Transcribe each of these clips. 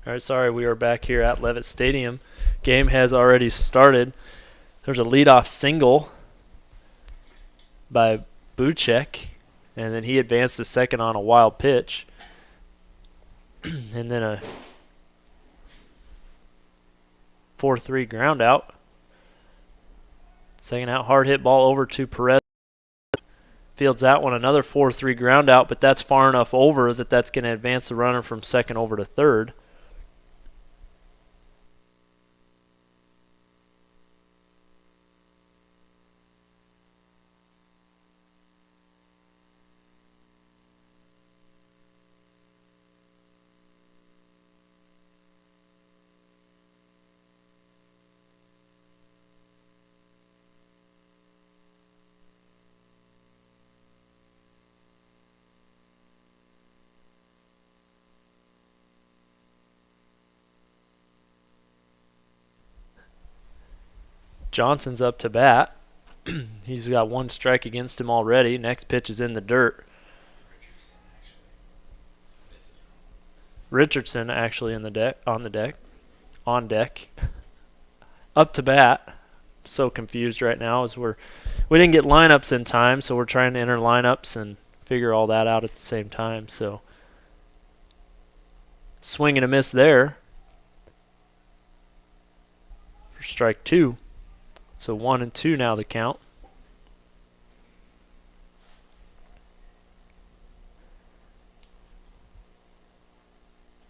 All right, sorry, we are back here at Levitt Stadium. Game has already started. There's a leadoff single by Buchek, and then he advanced to second on a wild pitch. And then a 4-3 ground out. Second out, hard hit ball over to Perez. Fields that one, another 4-3 ground out, but that's far enough over that that's going to advance the runner from second over to third. Johnson's up to bat. He's got one strike against him already. Next pitch is in the dirt. Richardson actually on deck. Up to bat. So confused right now as we didn't get lineups in time, so we're trying to enter lineups and figure all that out at the same time. So swing and a miss there for strike two. So 1-2 now the count.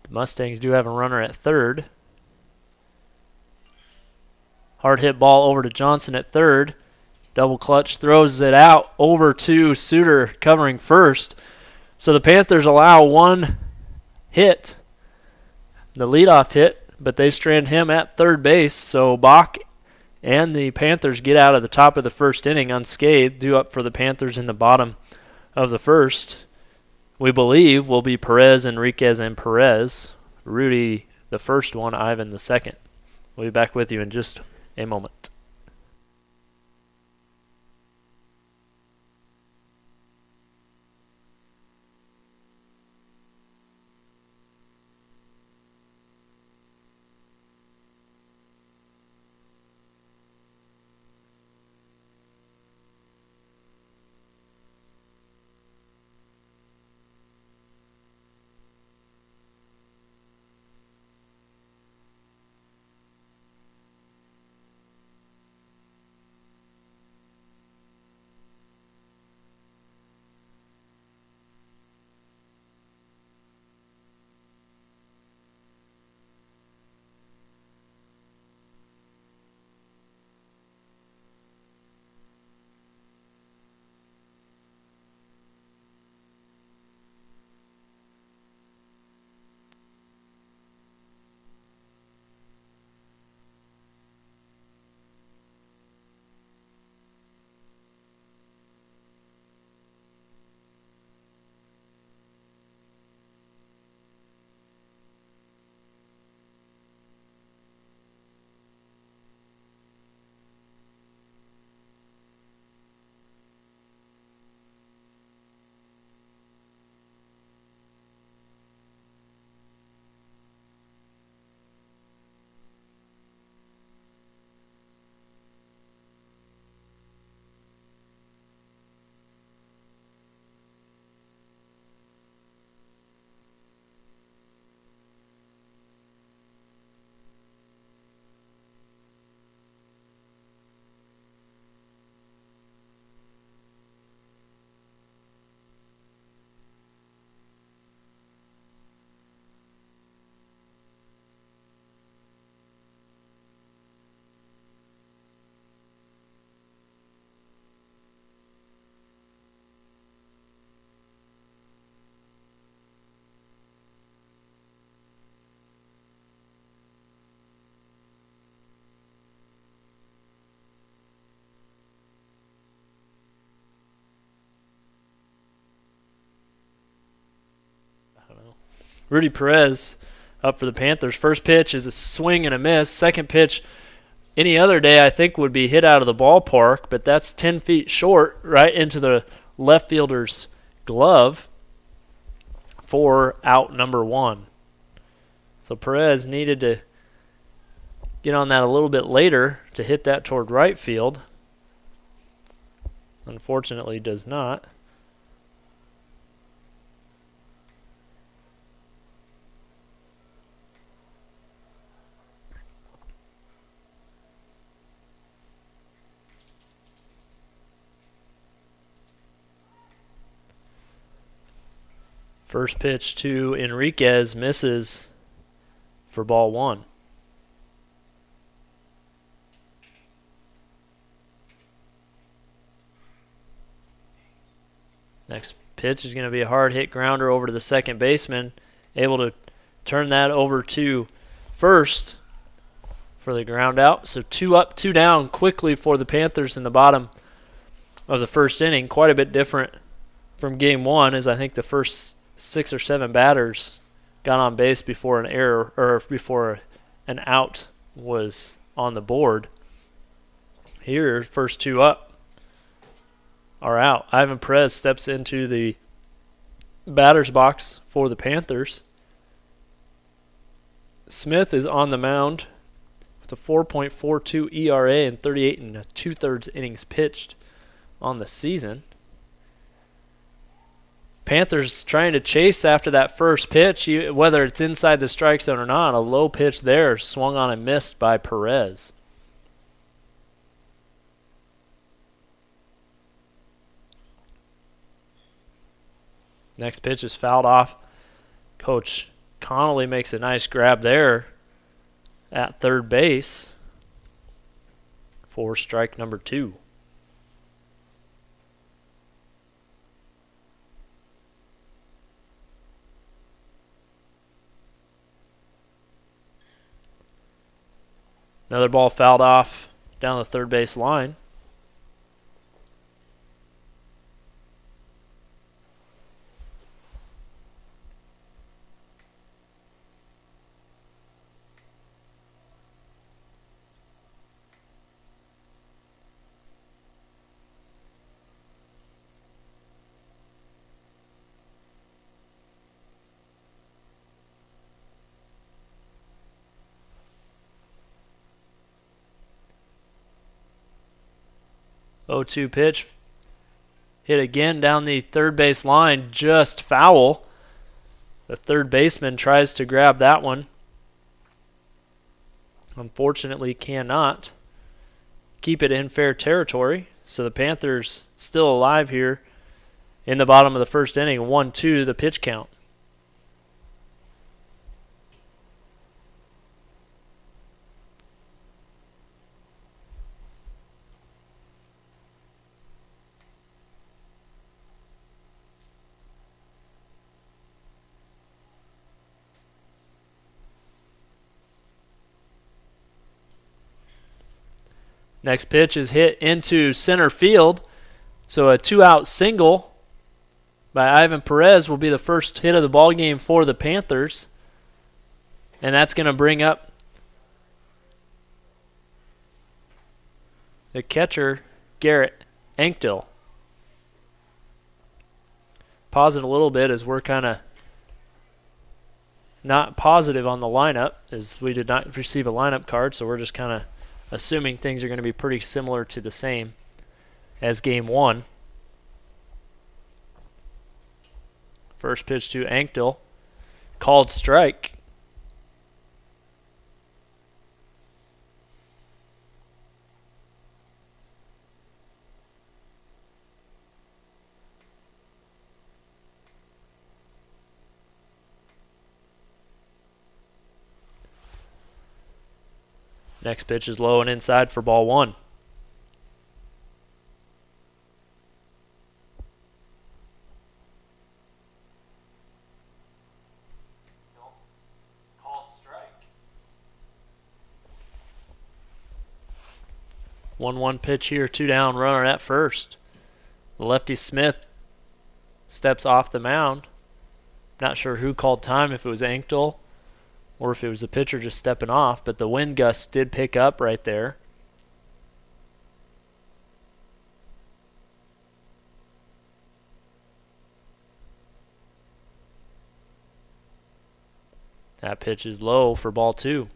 The Mustangs do have a runner at third. Hard hit ball over to Johnson at third. Double clutch throws it out over to Suter covering first. So the Panthers allow one hit, the leadoff hit, but they strand him at third base. So Bach and the Panthers get out of the top of the first inning unscathed. Due up for the Panthers in the bottom of the first, we believe, will be Perez, Enriquez, and Perez. Rudy the first one, Ivan the second. We'll be back with you in just a moment. Rudy Perez up for the Panthers. First pitch is a swing and a miss. Second pitch, any other day, I think would be hit out of the ballpark, but that's 10 feet short right into the left fielder's glove for out number one. So Perez needed to get on that a little bit later to hit that toward right field. Unfortunately, does not. First pitch to Enriquez misses for ball one. Next pitch is going to be a hard hit grounder over to the second baseman, able to turn that over to first for the ground out. So 2 up, 2 down quickly for the Panthers in the bottom of the first inning. Quite a bit different from game one, as I think the first 6 or 7 batters got on base before an error or before an out was on the board. Here, first 2 up are out. Ivan Perez steps into the batter's box for the Panthers. Smith is on the mound with a 4.42 ERA and 38 2/3 innings pitched on the season. Panthers trying to chase after that first pitch, whether it's inside the strike zone or not. A low pitch there, swung on and missed by Perez. Next pitch is fouled off. Coach Connolly makes a nice grab there at third base for strike number 2. Another ball fouled off down the third base line. Oh, 2 pitch. Hit again down the third base line, just foul. The third baseman tries to grab that one. Unfortunately, cannot keep it in fair territory. So the Panthers still alive here in the bottom of the first inning. 1-2 the pitch count. Next pitch is hit into center field. So a 2-out single by Ivan Perez will be the first hit of the ballgame for the Panthers. And that's going to bring up the catcher, Garrett Anktil. Pause it a little bit as we're kind of not positive on the lineup, as we did not receive a lineup card, so we're just kind of assuming things are going to be pretty similar to the same as game one. First pitch to Anktil, called strike. Next pitch is low and inside for ball one. Called strike. 1-1 pitch here, 2 down, runner at first. The lefty Smith steps off the mound. Not sure who called time, if it was Anktil or if it was the pitcher just stepping off, but the wind gust did pick up right there. That pitch is low for ball 2.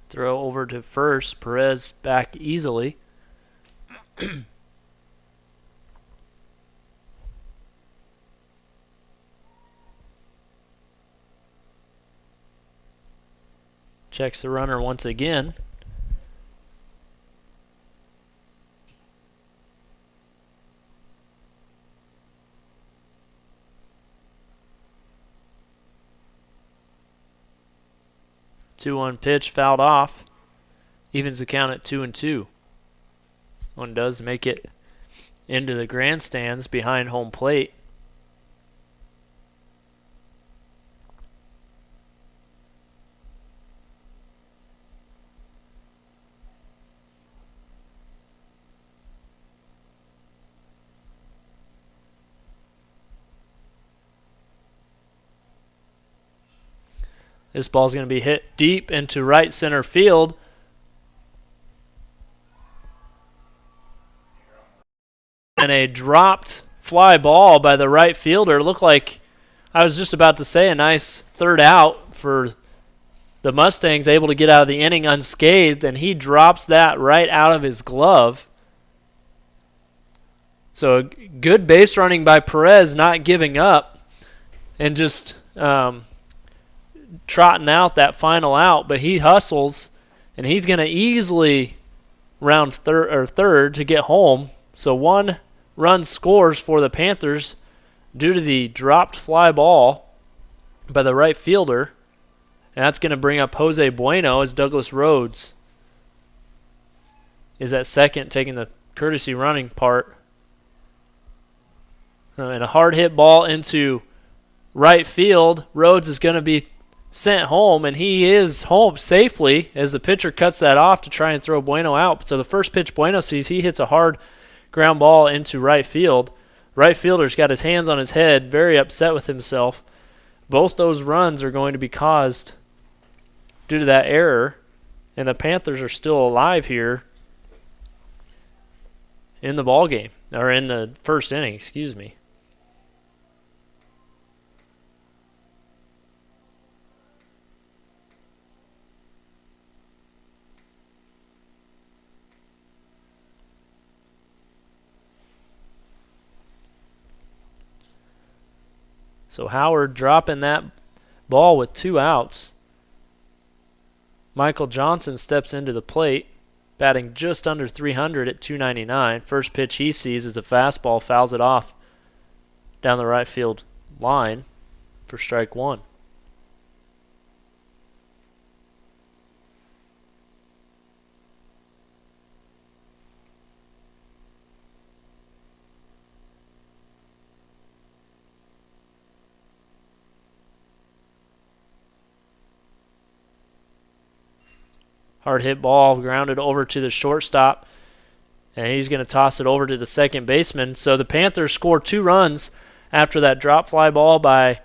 Throw over to first. Perez back easily. Checks the runner once again. Two-one pitch fouled off. Evens the count at 2-2. One does make it into the grandstands behind home plate. This ball's going to be hit deep into right center field. And a dropped fly ball by the right fielder. Looked like, I was just about to say, a nice third out for the Mustangs, able to get out of the inning unscathed, and he drops that right out of his glove. So good base running by Perez, not giving up and just trotting out that final out, but he hustles, and he's going to easily round third to get home. So 1 run scores for the Panthers due to the dropped fly ball by the right fielder, and that's going to bring up Jose Bueno as Douglas Rhodes is at second, taking the courtesy running part. And a hard hit ball into right field. Rhodes is going to be sent home, and he is home safely as the pitcher cuts that off to try and throw Bueno out. So the first pitch Bueno sees, he hits a hard ground ball into right field. Right fielder's got his hands on his head, very upset with himself. Both those runs are going to be caused due to that error, and the Panthers are still alive here in the ball game, or in the first inning, excuse me. So Howard dropping that ball with 2 outs. Michael Johnson steps into the plate, batting just under 300 at 299. First pitch he sees is a fastball, fouls it off down the right field line for strike 1. Hard hit ball grounded over to the shortstop, and he's going to toss it over to the second baseman. So the Panthers score 2 runs after that drop fly ball by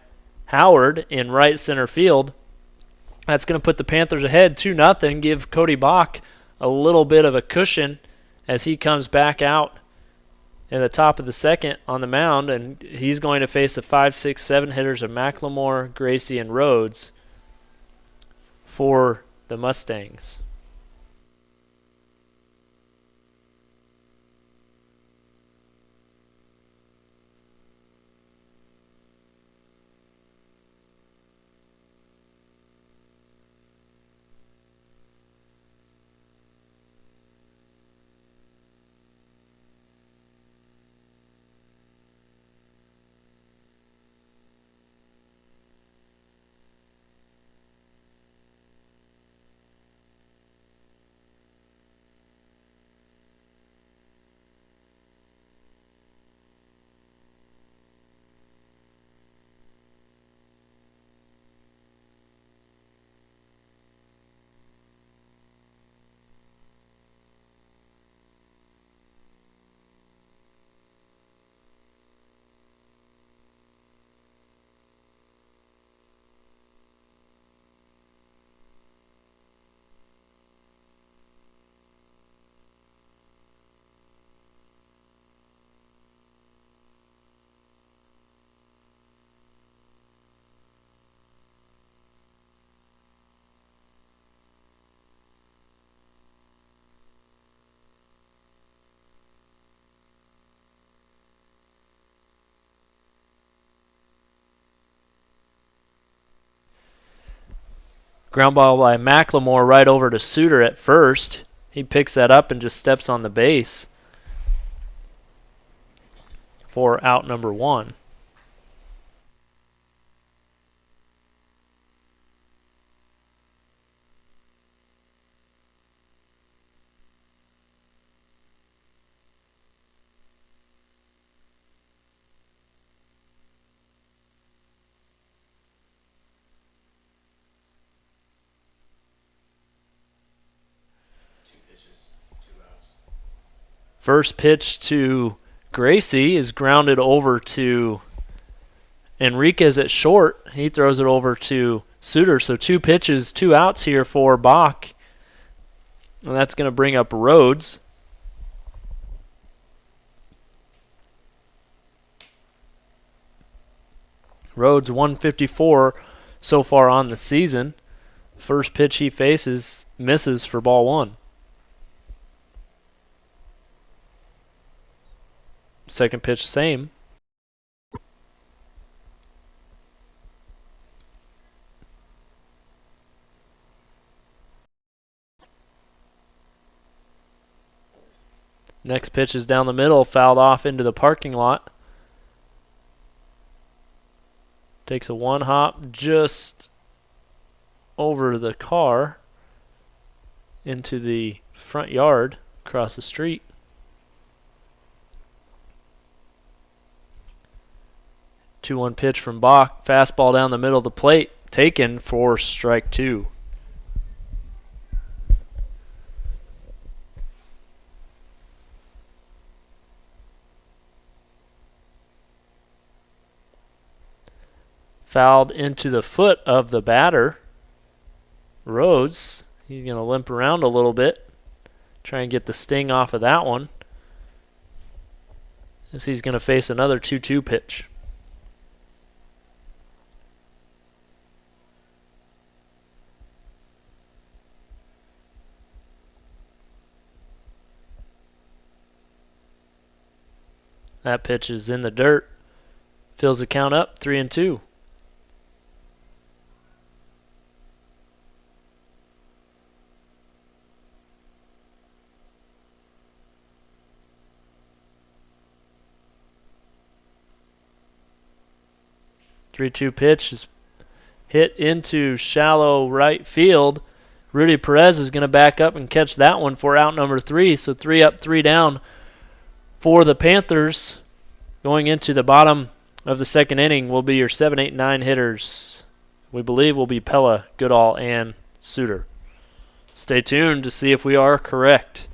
Howard in right center field. That's going to put the Panthers ahead 2-0, give Cody Bach a little bit of a cushion as he comes back out in the top of the second on the mound, and he's going to face the 5, 6, 7 hitters of McLemore, Gracie, and Rhodes for the Mustangs. Ground ball by McLemore right over to Suter at first. He picks that up and just steps on the base for out number 1. First pitch to Gracie is grounded over to Enriquez at short. He throws it over to Suter. So 2 pitches, 2 outs here for Bach. And that's going to bring up Rhodes. Rhodes 154 so far on the season. First pitch he faces misses for ball 1. Second pitch, same. Next pitch is down the middle, fouled off into the parking lot. Takes a 1 hop just over the car into the front yard across the street. 2-1 pitch from Bach. Fastball down the middle of the plate. Taken for strike 2. Fouled into the foot of the batter. Rhodes. He's going to limp around a little bit. Try and get the sting off of that one. As he's going to face another 2-2 pitch. That pitch is in the dirt. Fills the count up, 3-2. Three-two pitch is hit into shallow right field. Rudy Perez is going to back up and catch that one for out number 3. So 3 up, 3 down for the Panthers. Going into the bottom of the second inning will be your 7, 8, 9 hitters. We believe will be Pella, Goodall, and Suter. Stay tuned to see if we are correct.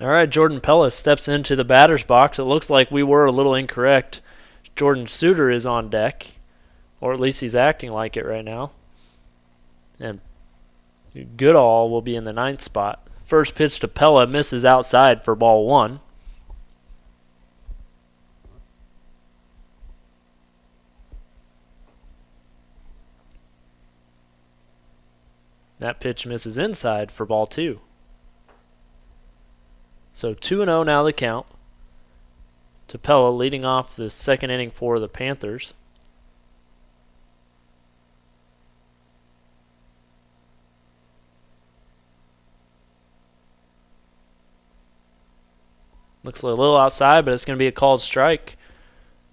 All right, Jordan Pella steps into the batter's box. It looks like we were a little incorrect. Jordan Suter is on deck, or at least he's acting like it right now. And Goodall will be in the 9th spot. First pitch to Pella misses outside for ball 1. That pitch misses inside for ball 2. So 2-0 now the count. Pella leading off the second inning for the Panthers. Looks a little outside, but it's going to be a called strike.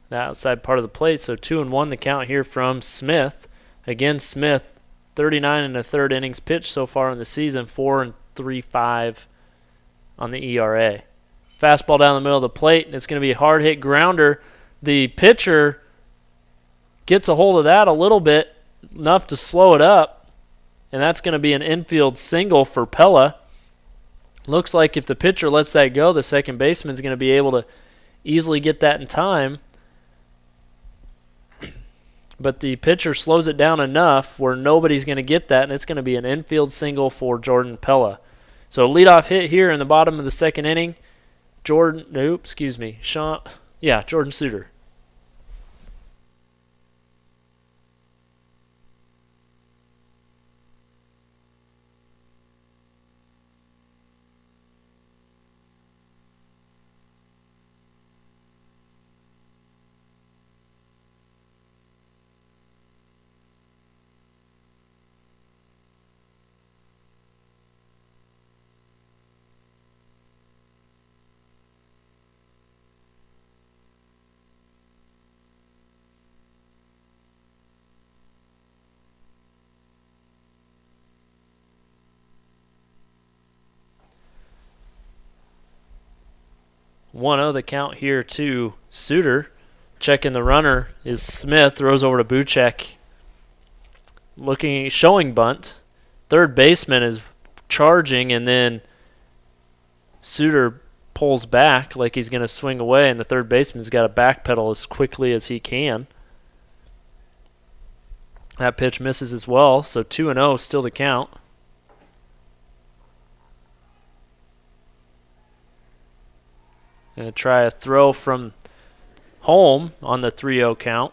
The outside part of the plate. So 2-1 the count here from Smith. Again, Smith, 39 1/3 innings pitched so far in the season, 4 3.5 on the ERA. Fastball down the middle of the plate, and it's going to be a hard hit grounder. The pitcher gets a hold of that a little bit, enough to slow it up, and that's going to be an infield single for Pella. Looks like if the pitcher lets that go, the second baseman's going to be able to easily get that in time. But the pitcher slows it down enough where nobody's going to get that, and it's going to be an infield single for Jordan Pella. So leadoff hit here in the bottom of the second inning. Jordan Suter. One the count here to Suter. Checking the runner is Smith. Throws over to Buchek. Showing bunt. Third baseman is charging, and then Suter pulls back like he's going to swing away, and the third baseman's got to backpedal as quickly as he can. That pitch misses as well, so 2-0 still the count. Going to try a throw from home on the 3-0 count.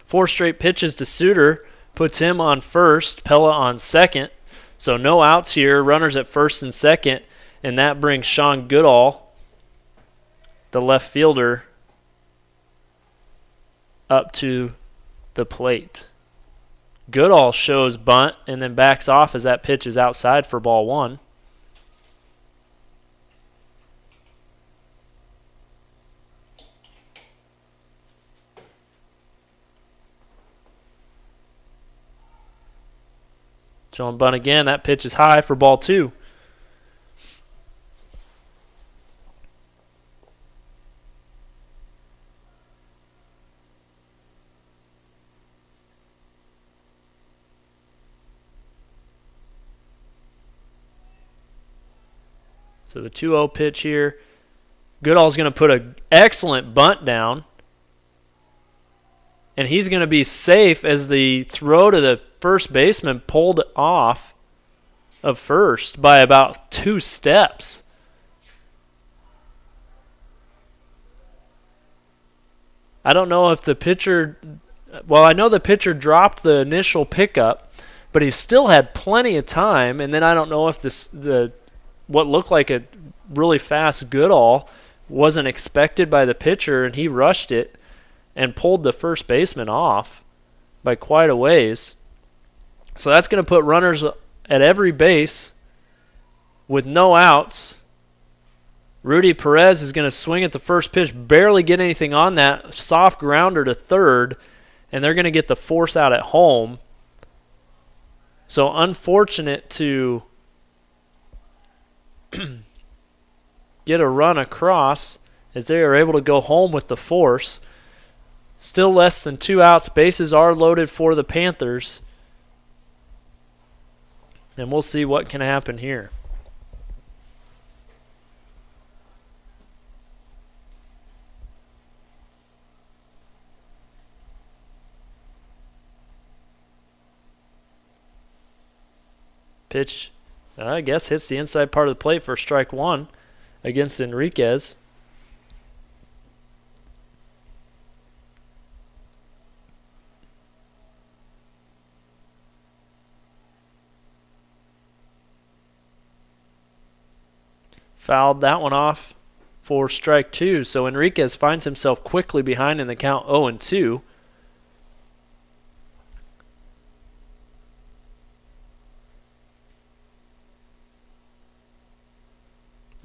Four straight pitches to Suter puts him on first, Pella on second. So no outs here, runners at first and second, and that brings Sean Goodall, the left fielder, up to the plate. Goodall shows bunt and then backs off as that pitch is outside for ball 1. Showing bunt again. That pitch is high for ball 2. So the 2-0 pitch here. Goodall's going to put an excellent bunt down. And he's going to be safe as the throw to the first baseman pulled off of first by about 2 steps. I don't know if the pitcher... Well, I know the pitcher dropped the initial pickup, but he still had plenty of time. And then I don't know if what looked like a really fast Goodall wasn't expected by the pitcher, and he rushed it and pulled the first baseman off by quite a ways. So that's going to put runners at every base with no outs Rudy Perez is going to swing at the first pitch, barely get anything on that. Soft grounder to third, and they're going to get the force out at home. So unfortunate to get a run across as they are able to go home with the force. Still less than 2 outs. Bases are loaded for the Panthers. And we'll see what can happen here. Pitch, I guess, hits the inside part of the plate for strike one against Enriquez. Fouled that one off for strike two. So Enriquez finds himself quickly behind in the count 0-2.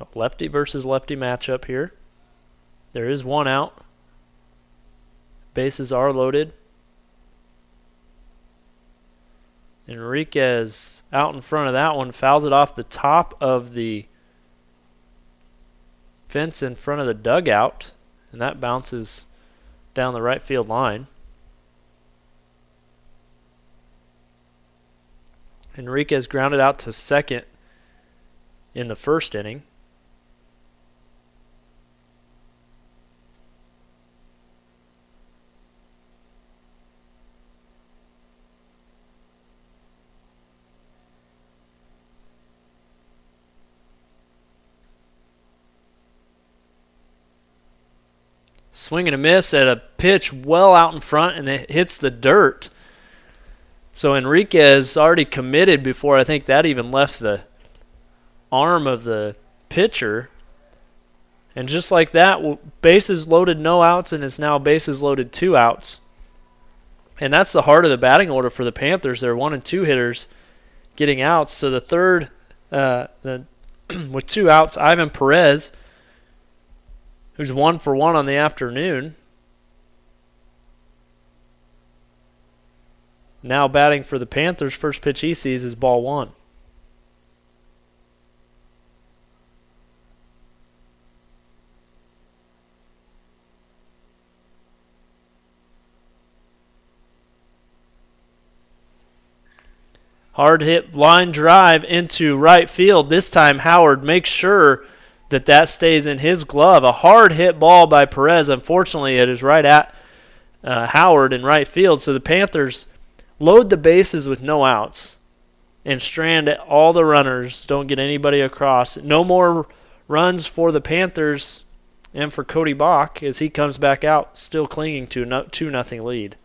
A lefty versus lefty matchup here. There is 1 out. Bases are loaded. Enriquez out in front of that one, fouls it off the top of the fence in front of the dugout, and that bounces down the right field line. Enriquez grounded out to second in the first inning. Swing and a miss at a pitch well out in front, and it hits the dirt. So Enriquez already committed before I think that even left the arm of the pitcher. And just like that, bases loaded, no outs, and it's now bases loaded, 2 outs. And that's the heart of the batting order for the Panthers. They're 1 and 2 hitters getting outs. So the third, with 2 outs, Ivan Perez, who's 1 for 1 on the afternoon, now batting for the Panthers. First pitch he sees is ball 1. Hard hit line drive into right field. This time Howard makes sure that stays in his glove. A hard hit ball by Perez. Unfortunately, it is right at Howard in right field. So the Panthers load the bases with no outs and strand all the runners. Don't get anybody across. No more runs for the Panthers and for Cody Bach as he comes back out, still clinging to a 2-0 lead.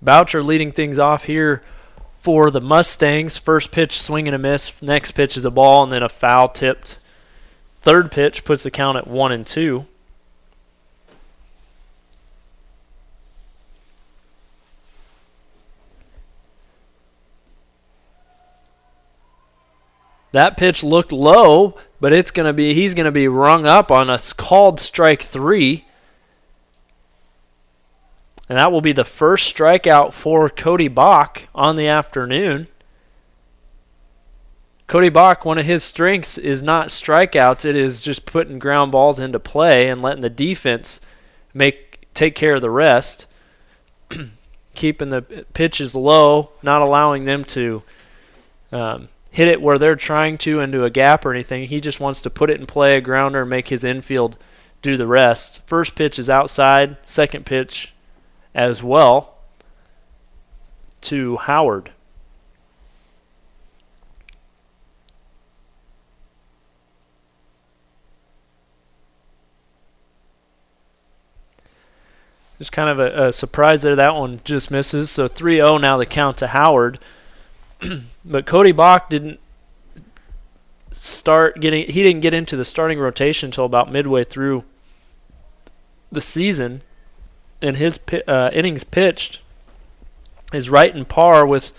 Boucher leading things off here for the Mustangs. First pitch, swing and a miss. Next pitch is a ball, and then a foul tipped. Third pitch puts the count at 1-2. That pitch looked low, but he's going to be rung up on a called strike 3. And that will be the first strikeout for Cody Bach on the afternoon. Cody Bach, one of his strengths is not strikeouts. It is just putting ground balls into play and letting the defense take care of the rest. Keeping the pitches low, not allowing them to hit it where they're trying to into a gap or anything. He just wants to put it in play, a grounder, and make his infield do the rest. First pitch is outside. Second pitch as well to Howard. Just kind of a surprise there. That one just misses. So 3-0 now the count to Howard. But Cody Bach didn't get into the starting rotation until about midway through the season, and his innings pitched is right in par with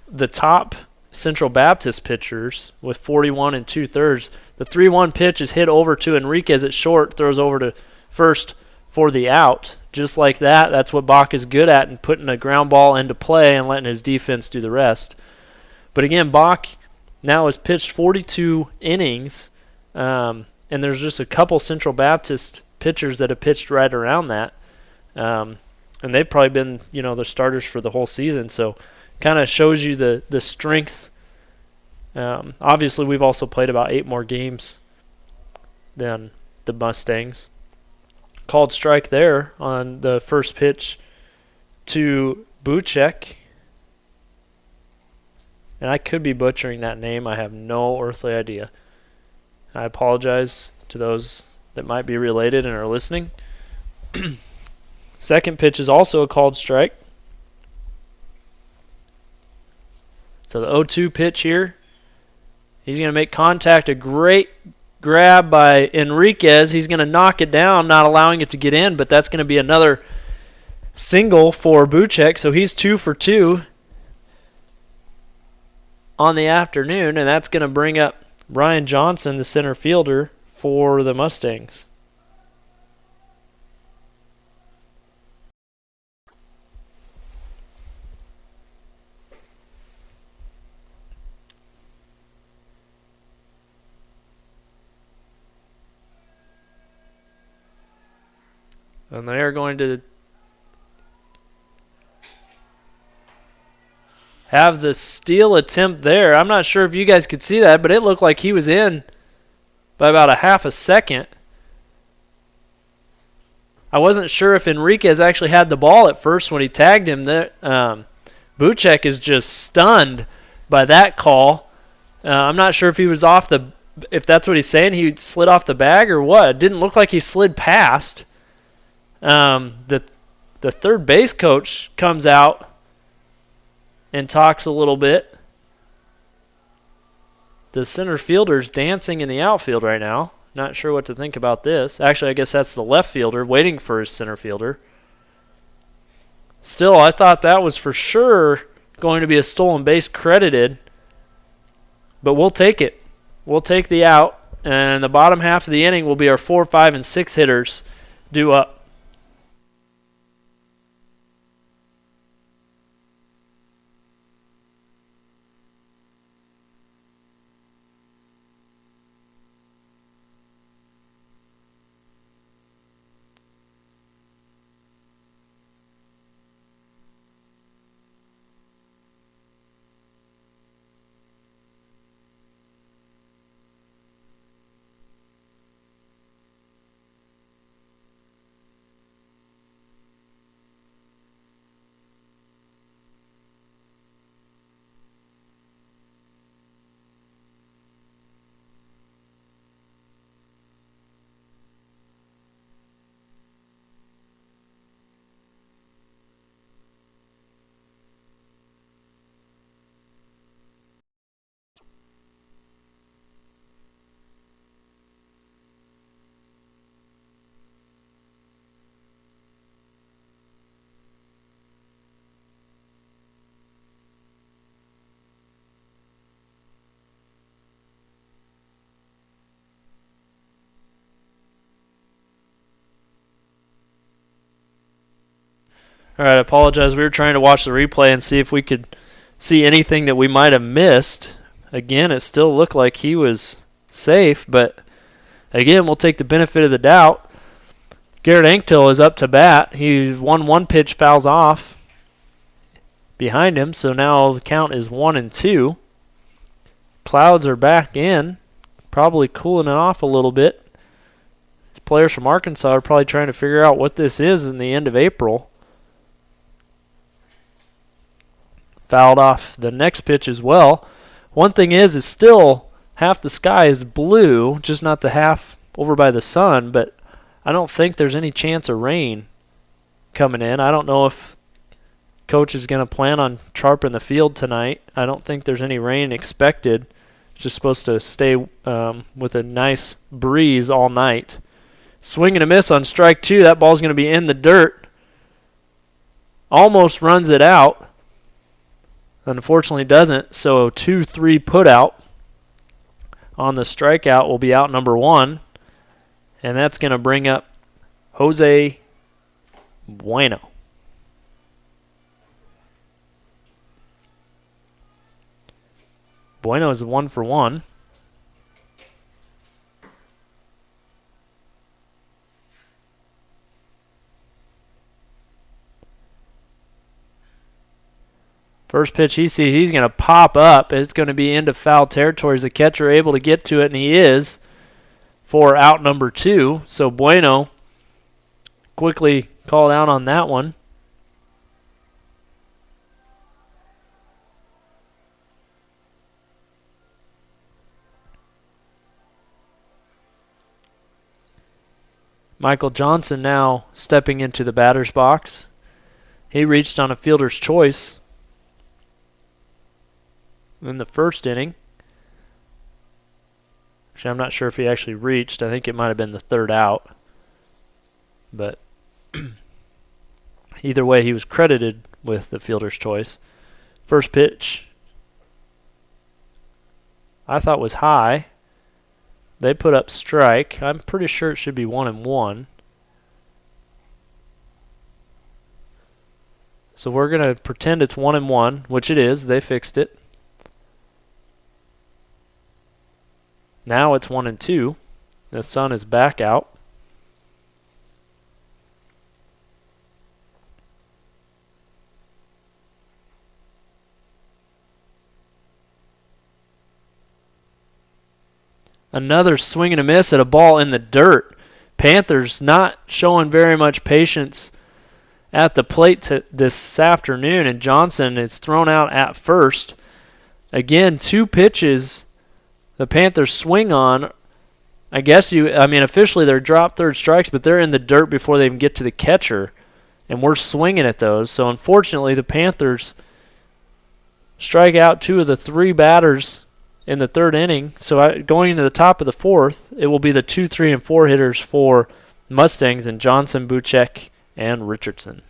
the top Central Baptist pitchers with 41 2/3. The 3-1 pitch is hit over to Enriquez at short, throws over to first for the out. Just like that, that's what Bach is good at, and putting a ground ball into play and letting his defense do the rest. But again, Bach now has pitched 42 innings, and there's just a couple Central Baptist pitchers that have pitched right around that. And they've probably been, the starters for the whole season. So kind of shows you the strength. Obviously, we've also played about 8 more games than the Mustangs. Called strike there on the first pitch to Buchek. And I could be butchering that name. I have no earthly idea. I apologize to those that might be related and are listening. Second pitch is also a called strike. So the 0-2 pitch here. He's going to make contact. A great grab by Enriquez. He's going to knock it down, not allowing it to get in, but that's going to be another single for Buchek. So he's 2 for 2 on the afternoon, and that's going to bring up Ryan Johnson, the center fielder for the Mustangs. And they are going to have the steal attempt there. I'm not sure if you guys could see that, but it looked like he was in by about a half a second. I wasn't sure if Enriquez actually had the ball at first when he tagged him. Buchek is just stunned by that call. I'm not sure if he was if that's what he's saying, he slid off the bag or what. It didn't look like he slid past. The third base coach comes out and talks a little bit. The center fielder's dancing in the outfield right now. Not sure what to think about this. Actually, I guess that's the left fielder waiting for his center fielder. Still, I thought that was for sure going to be a stolen base credited. But we'll take it. We'll take the out. And the bottom half of the inning will be our 4, 5, and 6 hitters due up. All right, I apologize. We were trying to watch the replay and see if we could see anything that we might have missed. Again, it still looked like he was safe, but again, we'll take the benefit of the doubt. Garrett Anktil is up to bat. He won one pitch, fouls off behind him, so now the count is 1-2. Clouds are back in, probably cooling it off a little bit. These players from Arkansas are probably trying to figure out what this is in the end of April. Fouled off the next pitch as well. One thing is still half the sky is blue, just not the half over by the sun, but I don't think there's any chance of rain coming in. I don't know if coach is going to plan on sharpening the field tonight. I don't think there's any rain expected. It's just supposed to stay with a nice breeze all night. Swing and a miss on strike two. That ball's going to be in the dirt. Almost runs it out. Unfortunately doesn't, so 2-3 put out on the strikeout will be out number one, and that's going to bring up Jose Bueno. Bueno is 1-for-1. First pitch he sees, he's going to pop up. It's going to be into foul territory. Is the catcher able to get to it? And he is for out number two. So Bueno quickly called out on that one. Michael Johnson now stepping into the batter's box. He reached on a fielder's choice in the first inning. Actually, I'm not sure if he actually reached. I think it might have been the third out. But either way, he was credited with the fielder's choice. First pitch I thought was high. They put up strike. I'm pretty sure it should be 1-1. So we're going to pretend it's 1-1, which it is. They fixed it. Now it's 1-2. The sun is back out. Another swing and a miss at a ball in the dirt. Panthers not showing very much patience at the plate this afternoon, and Johnson is thrown out at first. Again, two pitches the Panthers swing on. Officially they're drop third strikes, but they're in the dirt before they even get to the catcher, and we're swinging at those. So unfortunately, the Panthers strike out two of the three batters in the third inning. So going into the top of the fourth, it will be the 2, 3, and 4 hitters for Mustangs and Johnson, Buchek, and Richardson.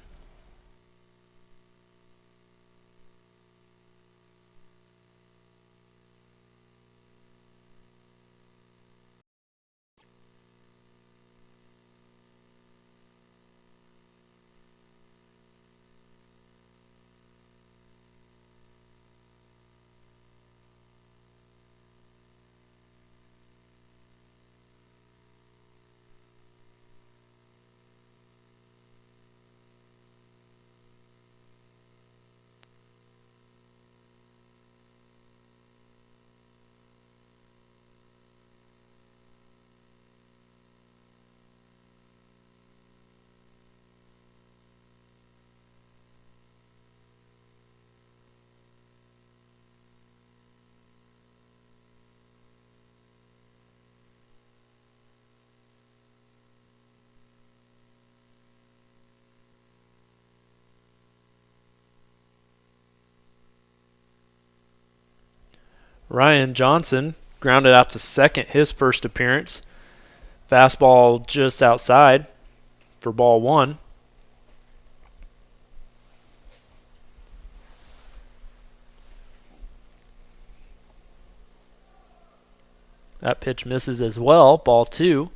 Ryan Johnson grounded out to second, his first appearance. Fastball just outside for ball one. That pitch misses as well, ball two.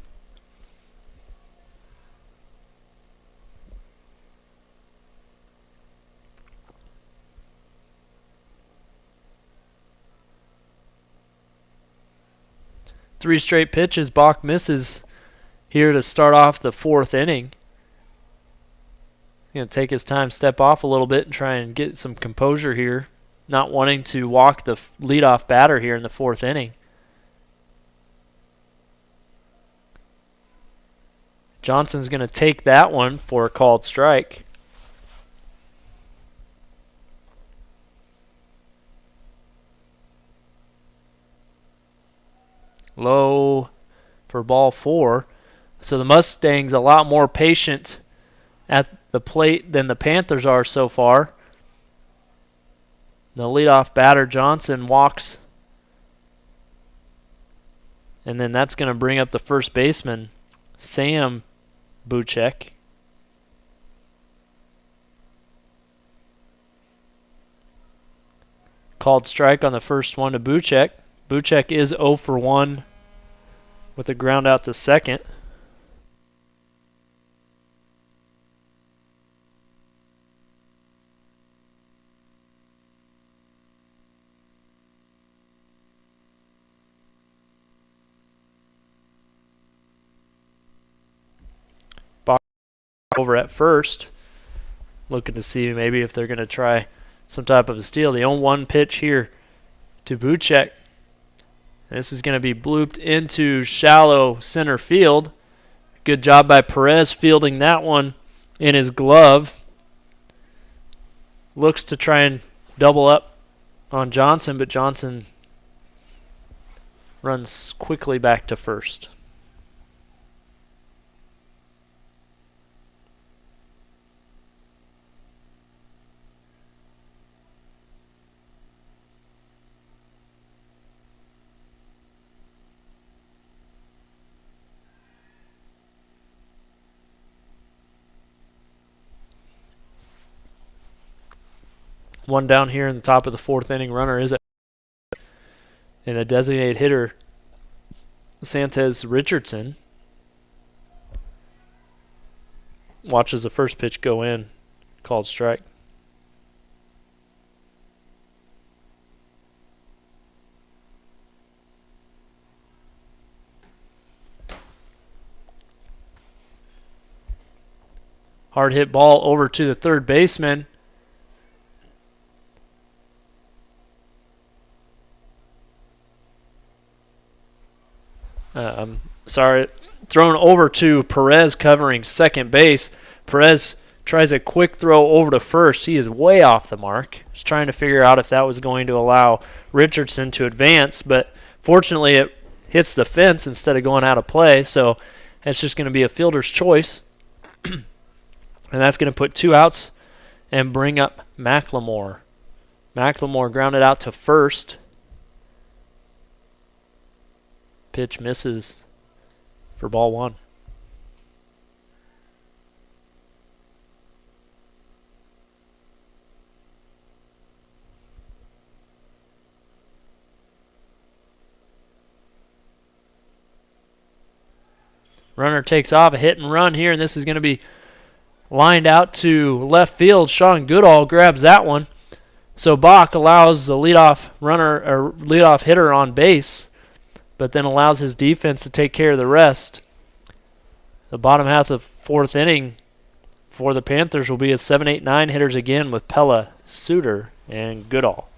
3 straight pitches. Bach misses here to start off the 4th inning. Going to take his time, step off a little bit, and try and get some composure here. Not wanting to walk the leadoff batter here in the 4th inning. Johnson's going to take that one for a called strike. Low for ball 4. So the Mustangs a lot more patient at the plate than the Panthers are so far. The leadoff batter, Johnson, walks. And then that's going to bring up the first baseman, Sam Buchek. Called strike on the first one to Buchek. Buchek is 0 for 1 with a ground out to second. Over at first, looking to see maybe if they're going to try some type of a steal. The 0-1 pitch here to Buchek. This is going to be blooped into shallow center field. Good job by Perez fielding that one in his glove. Looks to try and double up on Johnson, but Johnson runs quickly back to first. One down here in the top of the 4th inning. Runner is and a designated hitter, Santez Richardson, watches the first pitch go in, called strike. Hard hit ball over to the third baseman. Thrown over to Perez covering second base. Perez tries a quick throw over to first. He is way off the mark. He's trying to figure out if that was going to allow Richardson to advance, but fortunately it hits the fence instead of going out of play, so it's just going to be a fielder's choice. And that's going to put 2 outs and bring up McLemore. McLemore grounded out to first. Pitch misses for ball 1. Runner takes off, a hit and run here, and this is going to be lined out to left field. Sean Goodall grabs that one. So Bach allows the leadoff runner or leadoff hitter on base, but then allows his defense to take care of the rest. The bottom half of 4th inning for the Panthers will be a 7, 8, 9 hitters again with Pella, Suter, and Goodall.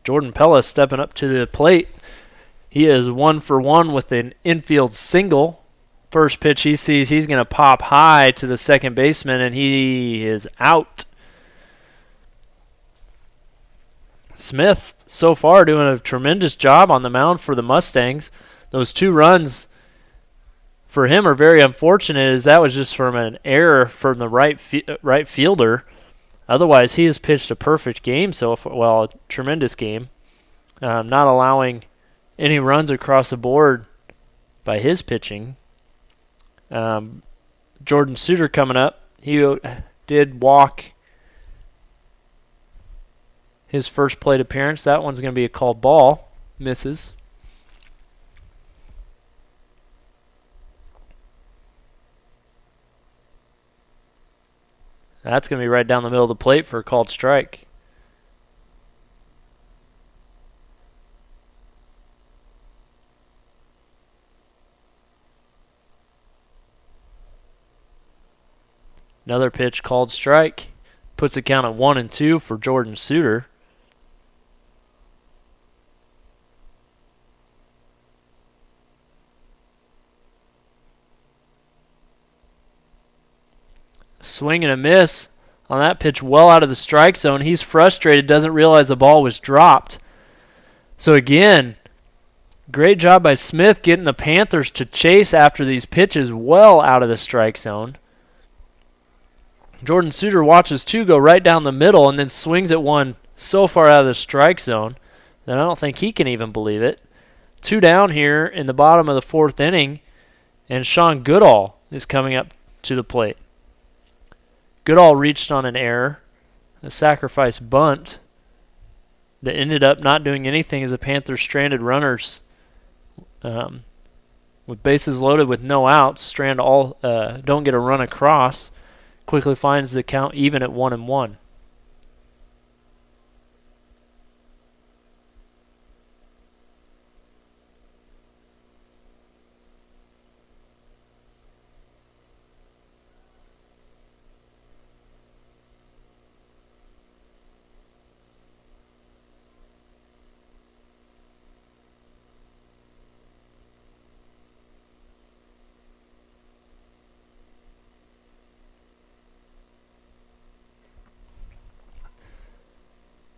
Jordan Pella stepping up to the plate. He is 1 for 1 with an infield single. First pitch he sees, he's going to pop high to the second baseman, and he is out. Smith, so far, doing a tremendous job on the mound for the Mustangs. Those 2 runs for him are very unfortunate, as that was just from an error from the right fielder. Otherwise, he has pitched a perfect game so far. Well, a tremendous game. Not allowing any runs across the board by his pitching. Jordan Suter coming up. He did walk his first plate appearance. That one's going to be a called ball. Misses. That's going to be right down the middle of the plate for a called strike. Another pitch called strike. Puts the count at 1-2 for Jordan Suter. Swing and a miss on that pitch, well out of the strike zone. He's frustrated, doesn't realize the ball was dropped. So again, great job by Smith getting the Panthers to chase after these pitches well out of the strike zone. Jordan Suter watches 2 go right down the middle and then swings at one so far out of the strike zone that I don't think he can even believe it. 2 down here in the bottom of the 4th inning, and Sean Goodall is coming up to the plate. Goodall reached on an error, a sacrifice bunt that ended up not doing anything as the Panthers stranded runners with bases loaded with no outs. Don't get a run across. Quickly finds the count even at 1-1.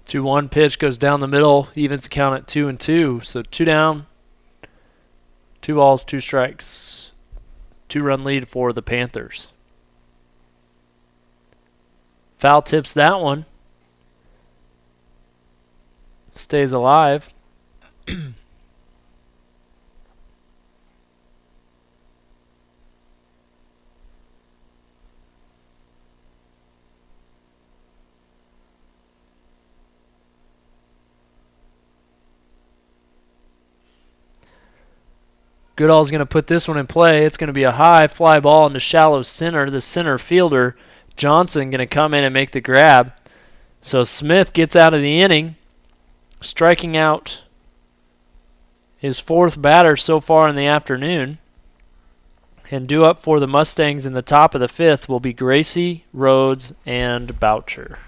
Two one pitch goes down the middle, evens the count at 2-2. So 2 down, 2 balls, 2 strikes. 2-run lead for the Panthers. Foul tips that one. Stays alive. Goodall's going to put this one in play. It's going to be a high fly ball into shallow center. The center fielder, Johnson, going to come in and make the grab. So Smith gets out of the inning, striking out his 4th batter so far in the afternoon. And due up for the Mustangs in the top of the 5th will be Gracie, Rhodes, and Boucher.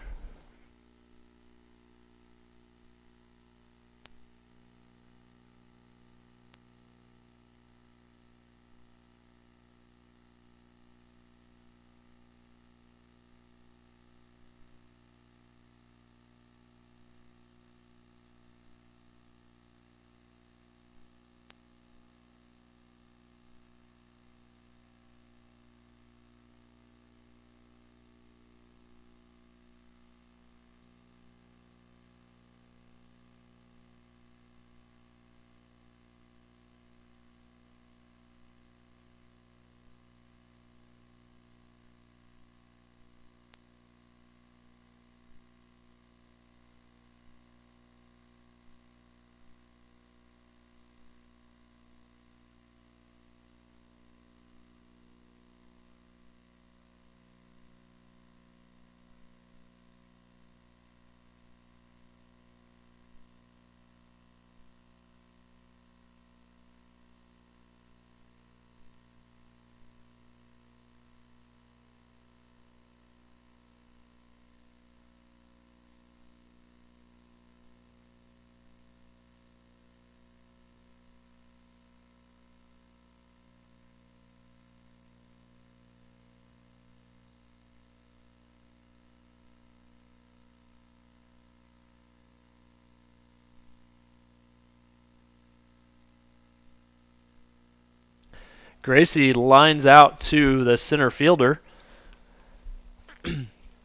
Gracie lines out to the center fielder.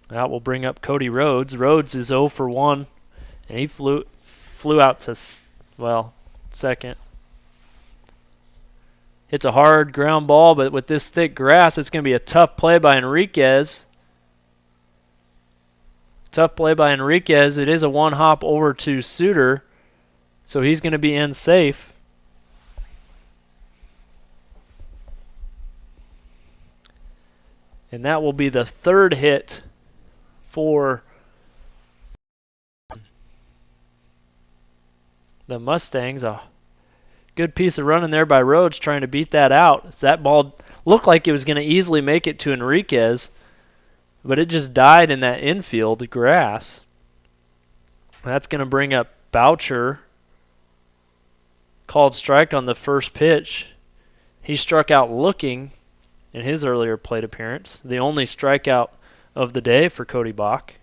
That will bring up Cody Rhodes. Rhodes is 0 for 1, and he flew out to, second. Hits a hard ground ball, but with this thick grass, it's going to be a tough play by Enriquez. Tough play by Enriquez. It is a one hop over to Suter, so he's going to be in safe. And that will be the third hit for the Mustangs. A good piece of running there by Rhodes trying to beat that out. That ball looked like it was going to easily make it to Enriquez, but it just died in that infield grass. That's going to bring up Boucher. Called strike on the first pitch. He struck out looking in his earlier plate appearance. The only strikeout of the day for Cody Bach.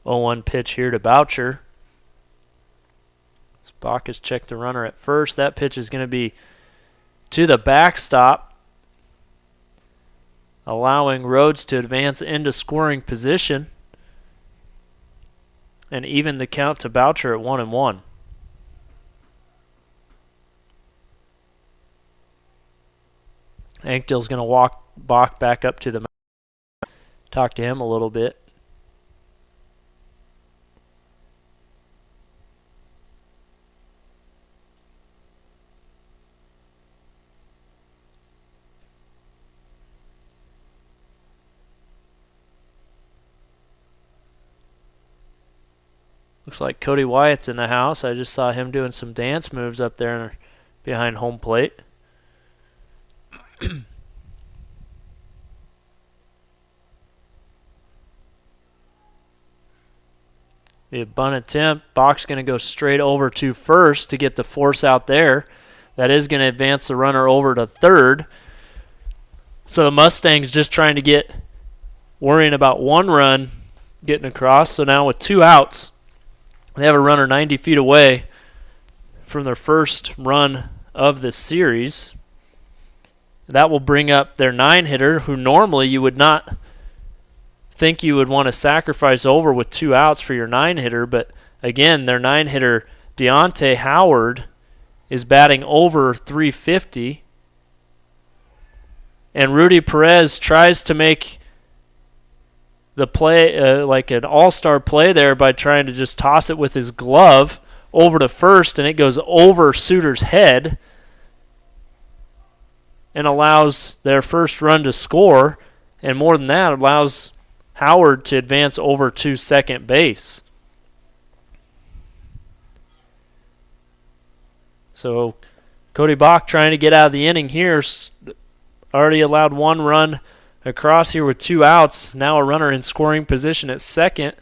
Oh, 1 pitch here to Boucher. Bach has checked the runner at first. That pitch is going to be to the backstop, allowing Rhodes to advance into scoring position and even the count to Boucher at 1-1. Ankdale's going to walk Bach back up to the mound, talk to him a little bit. Looks like Cody Wyatt's in the house. I just saw him doing some dance moves up there behind home plate. Be a bunt attempt. Bach's going to go straight over to first to get the force out there. That is going to advance the runner over to third. So the Mustangs just trying to worrying about 1 run getting across. So now with 2 outs, they have a runner 90 feet away from their first run of the series. That will bring up their 9-hitter, who normally you would not think you would want to sacrifice over with 2 outs for your 9-hitter. But again, their 9-hitter, Deontay Howard, is batting over .350. And Rudy Perez tries to make the play like an all-star play there by trying to just toss it with his glove over to first, and it goes over Suter's head and allows their first run to score, and more than that, allows Howard to advance over to second base. So Cody Bach trying to get out of the inning here. Already allowed 1 run across here with 2 outs. Now a runner in scoring position at second.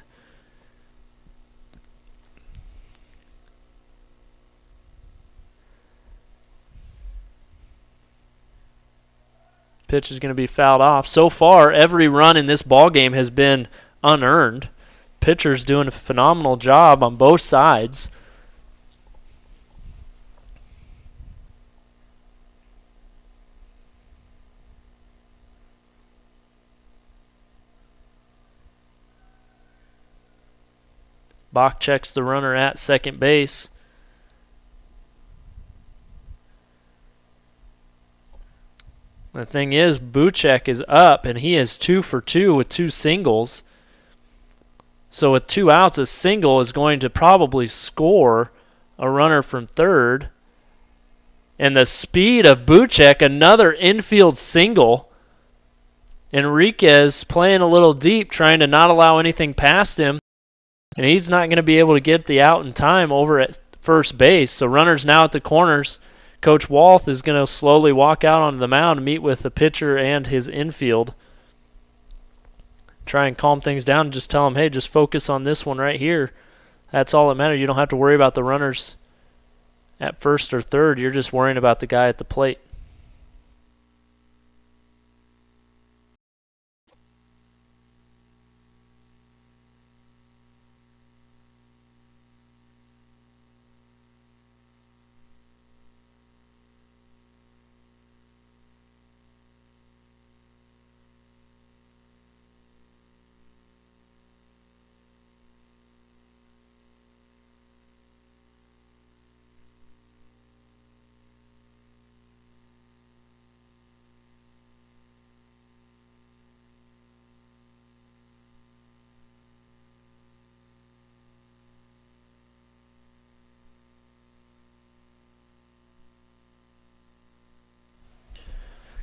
Pitch is going to be fouled off. So far, every run in this ball game has been unearned. Pitcher's doing a phenomenal job on both sides. Bach checks the runner at second base. The thing is, Buchek is up, and he is 2 for 2 with 2 singles. So with 2 outs, a single is going to probably score a runner from third. And the speed of Buchek, another infield single, Enriquez playing a little deep, trying to not allow anything past him, and he's not going to be able to get the out in time over at first base. So runners now at the corners. Coach Walth is going to slowly walk out onto the mound and meet with the pitcher and his infield. Try and calm things down and just tell him, hey, just focus on this one right here. That's all that matters. You don't have to worry about the runners at first or third. You're just worrying about the guy at the plate.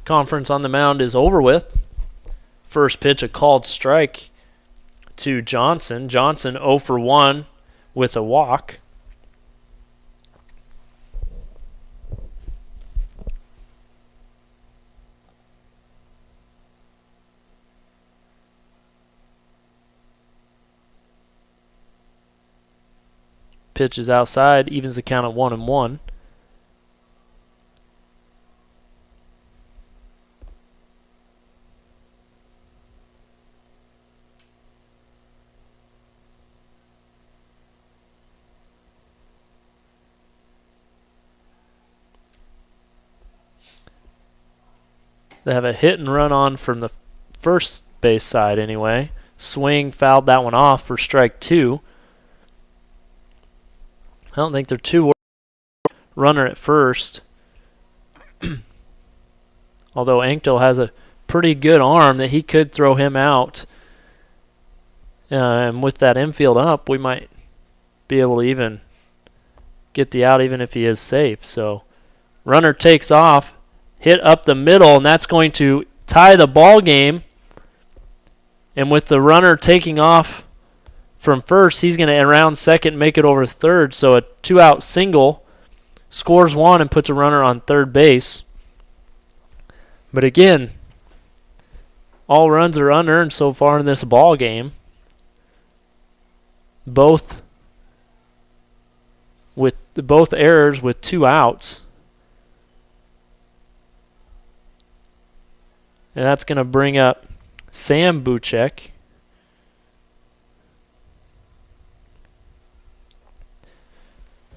Conference on the mound is over with. First pitch, a called strike to Johnson. Johnson 0 for 1 with a walk. Pitch is outside, evens the count at 1-1. They have a hit and run on from the first base side anyway. Swing, fouled that one off for strike 2. I don't think they're too worried. Runner at first. Although Anctil has a pretty good arm that he could throw him out. And with that infield up, we might be able to even get the out even if he is safe. So runner takes off. Hit up the middle, and that's going to tie the ball game. And with the runner taking off from first, he's going to around second and make it over third. So a 2-out single, scores 1 and puts a runner on third base. But again, all runs are unearned so far in this ball game. Both errors with 2 outs. And that's going to bring up Sam Buchek.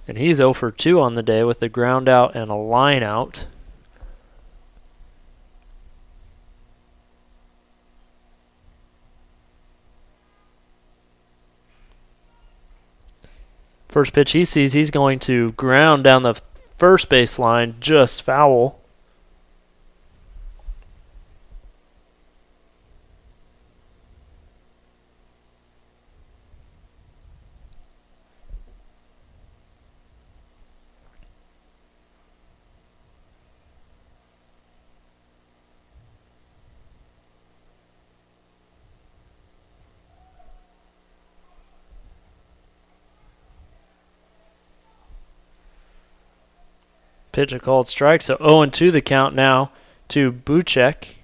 And he's 0 for 2 on the day with a ground out and a line out. First pitch he sees, he's going to ground down the first base line, just foul. Pitch a called strike, so 0-2 the count now to Buchek.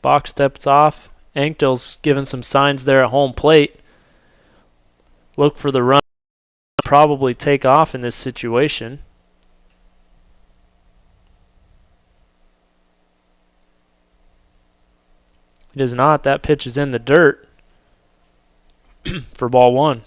Box steps off. Anctil's given some signs there at home plate. Look for the run. Probably take off in this situation. It does not. That pitch is in the dirt for ball 1.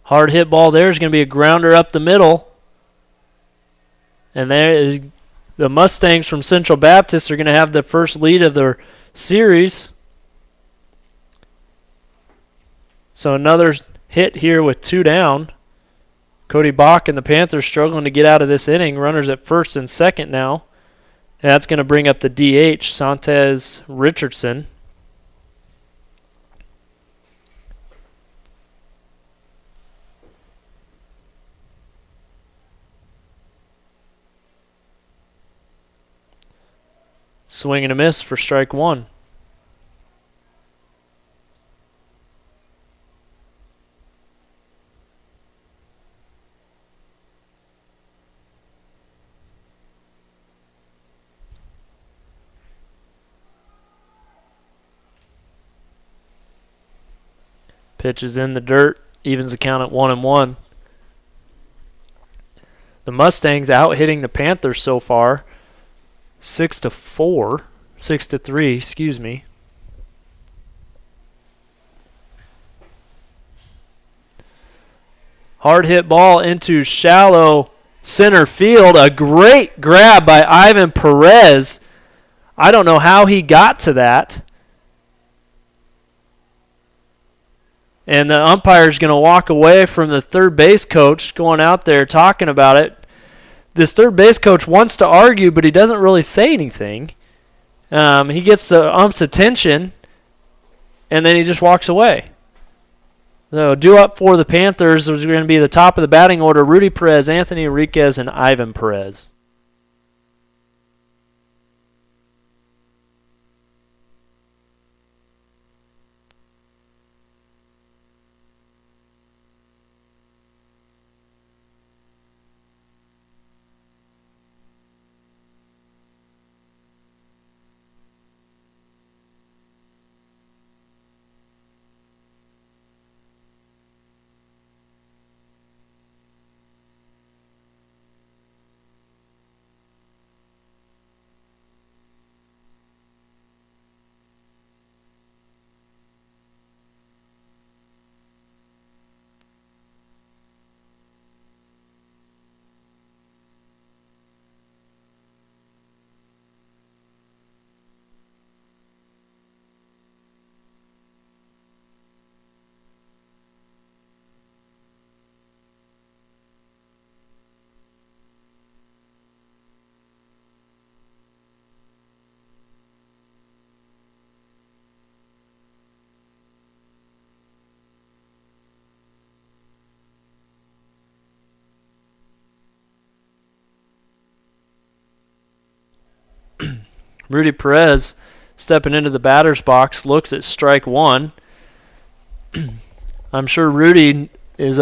Hard hit ball there is going to be a grounder up the middle. And there is the Mustangs from Central Baptist are going to have the first lead of their series. So another hit here with 2 down. Cody Bach and the Panthers struggling to get out of this inning. Runners at first and second now. And that's going to bring up the DH, Santez Richardson. Swing and a miss for strike one. Pitch is in the dirt, evens the count at 1-1. The Mustangs out hitting the Panthers so far, 6-3, excuse me. Hard hit ball into shallow center field. A great grab by Ivan Perez. I don't know how he got to that. And the umpire's going to walk away from the third base coach going out there talking about it. This third base coach wants to argue, but he doesn't really say anything. He gets the ump's attention, and then he just walks away. So due up for the Panthers is going to be the top of the batting order, Rudy Perez, Anthony Enriquez, and Ivan Perez. Rudy Perez stepping into the batter's box, looks at strike one. I'm sure Rudy is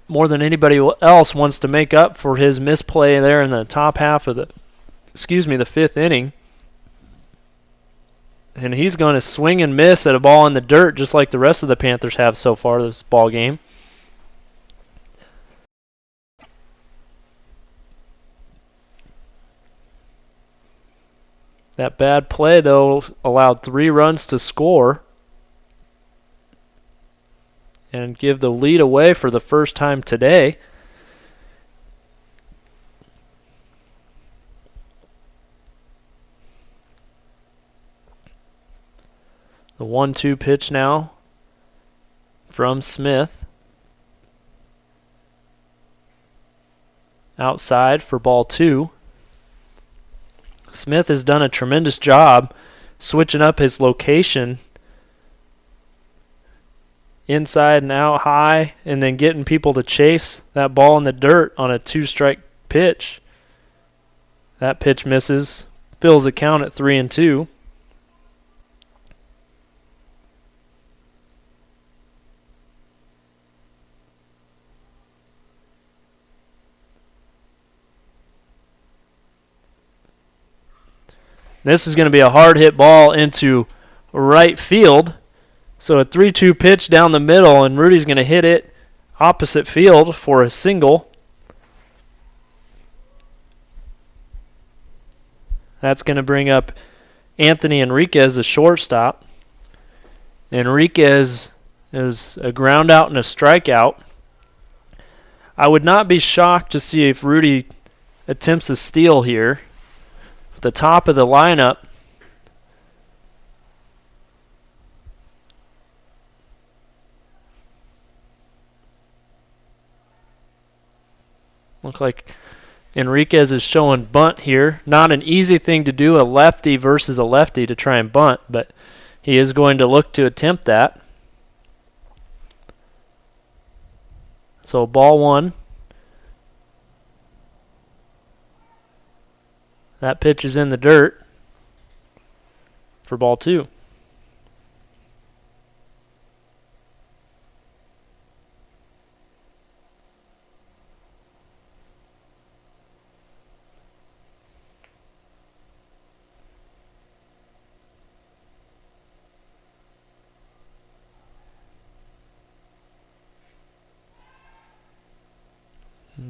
more than anybody else wants to make up for his misplay there in the top half of the fifth inning. And he's going to swing and miss at a ball in the dirt just like the rest of the Panthers have so far this ball game. That bad play, though, allowed 3 runs to score and give the lead away for the first time today. The 1-2 pitch now from Smith. Outside for ball 2. Smith has done a tremendous job switching up his location inside and out high and then getting people to chase that ball in the dirt on a 2-strike pitch. That pitch misses, fills the count at 3-2. This is going to be a hard hit ball into right field. So a 3-2 pitch down the middle, and Rudy's going to hit it opposite field for a single. That's going to bring up Anthony Enriquez, the shortstop. Enriquez is a ground out and a strikeout. I would not be shocked to see if Rudy attempts a steal here. The top of the lineup. Look like Enriquez is showing bunt here. Not an easy thing to do, a lefty versus a lefty, to try and bunt, but he is going to look to attempt that. So ball one. That pitch is in the dirt for ball two.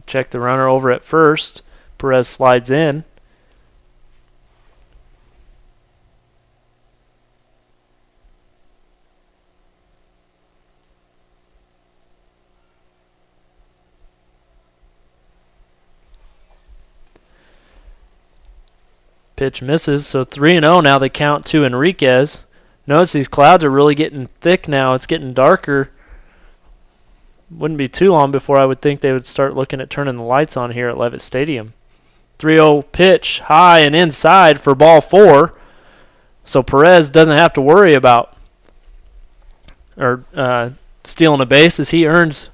Check the runner over at first. Perez slides in. Pitch misses, so 3-0 now. They count to Enriquez. Notice these clouds are really getting thick now. It's getting darker. Wouldn't be too long before I would think they would start looking at turning the lights on here at Levitt Stadium. 3-0 pitch, high and inside for ball four. So Perez doesn't have to worry about stealing a base, as he earns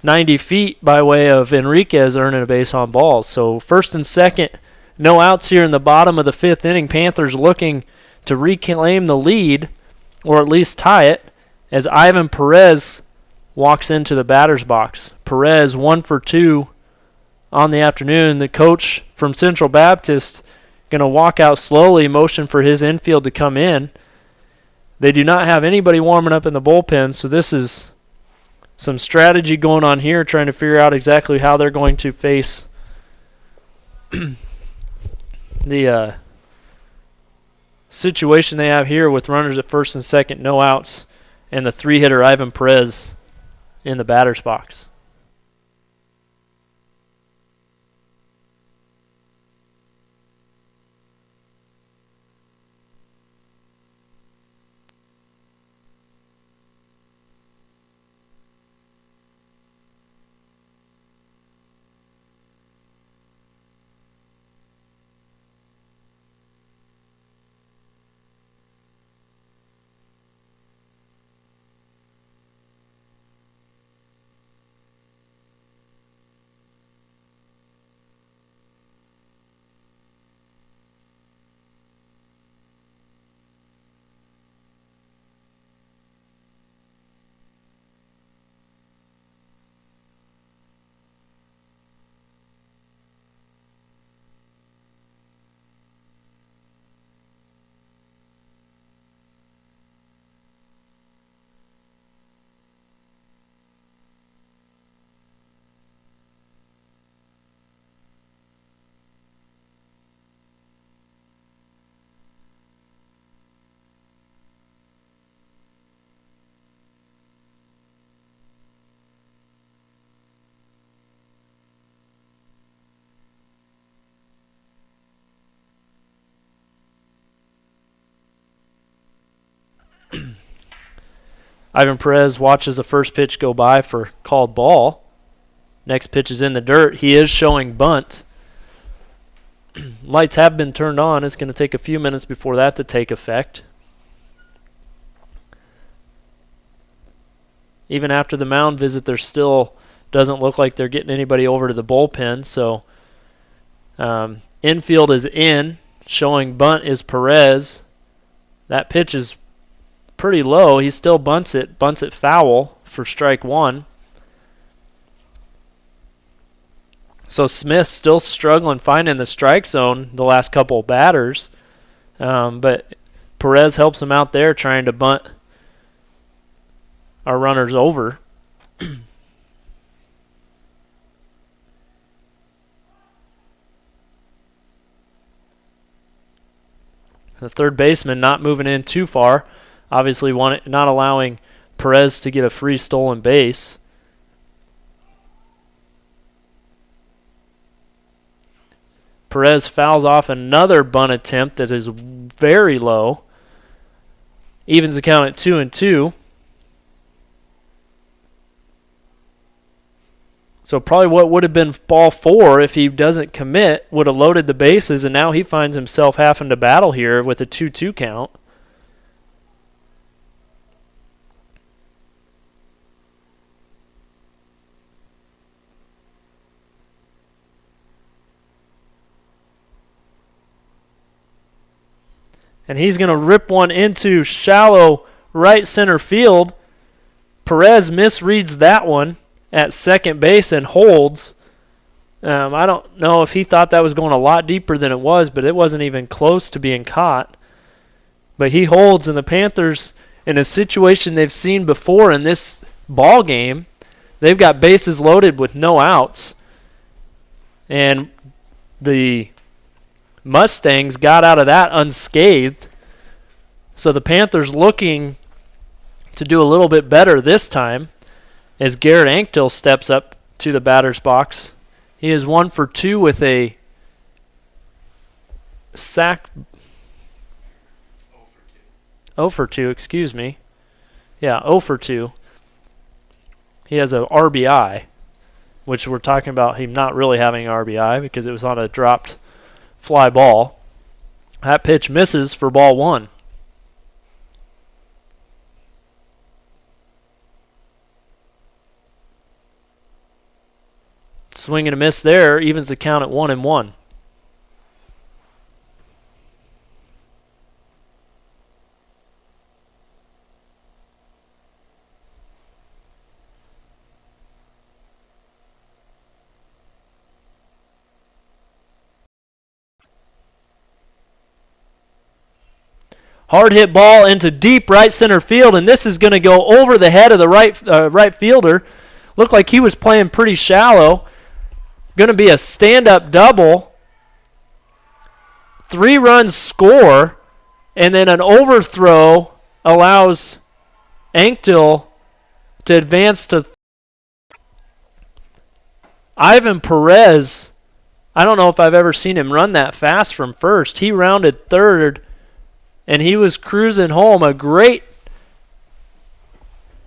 90 feet by way of Enriquez earning a base on balls. So first and second, no outs here in the bottom of the fifth inning. Panthers looking to reclaim the lead, or at least tie it, as Ivan Perez walks into the batter's box. Perez 1 for 2 on the afternoon. The coach from Central Baptist going to walk out slowly, motion for his infield to come in. They do not have anybody warming up in the bullpen, so this is some strategy going on here, trying to figure out exactly how they're going to face the situation they have here with runners at first and second, no outs, and the three-hitter Ivan Perez in the batter's box. Ivan Perez watches the first pitch go by for called ball. Next pitch is in the dirt. He is showing bunt. Lights have been turned on. It's going to take a few minutes before that to take effect. Even after the mound visit, there still doesn't look like they're getting anybody over to the bullpen. So infield is in. Showing bunt is Perez. That pitch is pretty low. He still bunts it foul for strike one. So Smith still struggling finding the strike zone the last couple of batters. But Perez helps him out there trying to bunt our runners over. The third baseman not moving in too far. Obviously not allowing Perez to get a free stolen base. Perez fouls off another bunt attempt that is very low. Evens the count at 2-2. So probably what would have been ball 4 if he doesn't commit would have loaded the bases, and now he finds himself having to battle here with a 2-2 count. And he's going to rip one into shallow right center field. Perez misreads that one at second base and holds. I don't know if he thought that was going a lot deeper than it was, but it wasn't even close to being caught. But he holds, and the Panthers, in a situation they've seen before in this ball game, they've got bases loaded with no outs. And the Mustangs got out of that unscathed. So the Panthers looking to do a little bit better this time as Garrett Anktil steps up to the batter's box. He is 1 for 2 with a sack. 0 for 2, excuse me. Yeah, 0 for 2. He has a RBI, which we're talking about him not really having an RBI because it was on a dropped fly ball. That pitch misses for ball 1. Swing and a miss there, evens the count at 1-1. Hard hit ball into deep right center field, and this is going to go over the head of the right fielder. Looked like he was playing pretty shallow. Going to be a stand-up double. 3 runs score, and then an overthrow allows Anktil to advance to Ivan Perez. I don't know if I've ever seen him run that fast from first. He rounded third, and he was cruising home. A great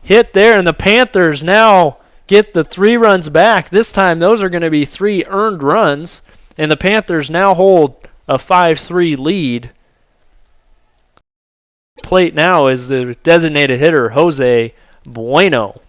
hit there, and the Panthers now get the 3 runs back. This time those are going to be 3 earned runs, and the Panthers now hold a 5-3 lead. Plate now is the designated hitter, Jose Bueno.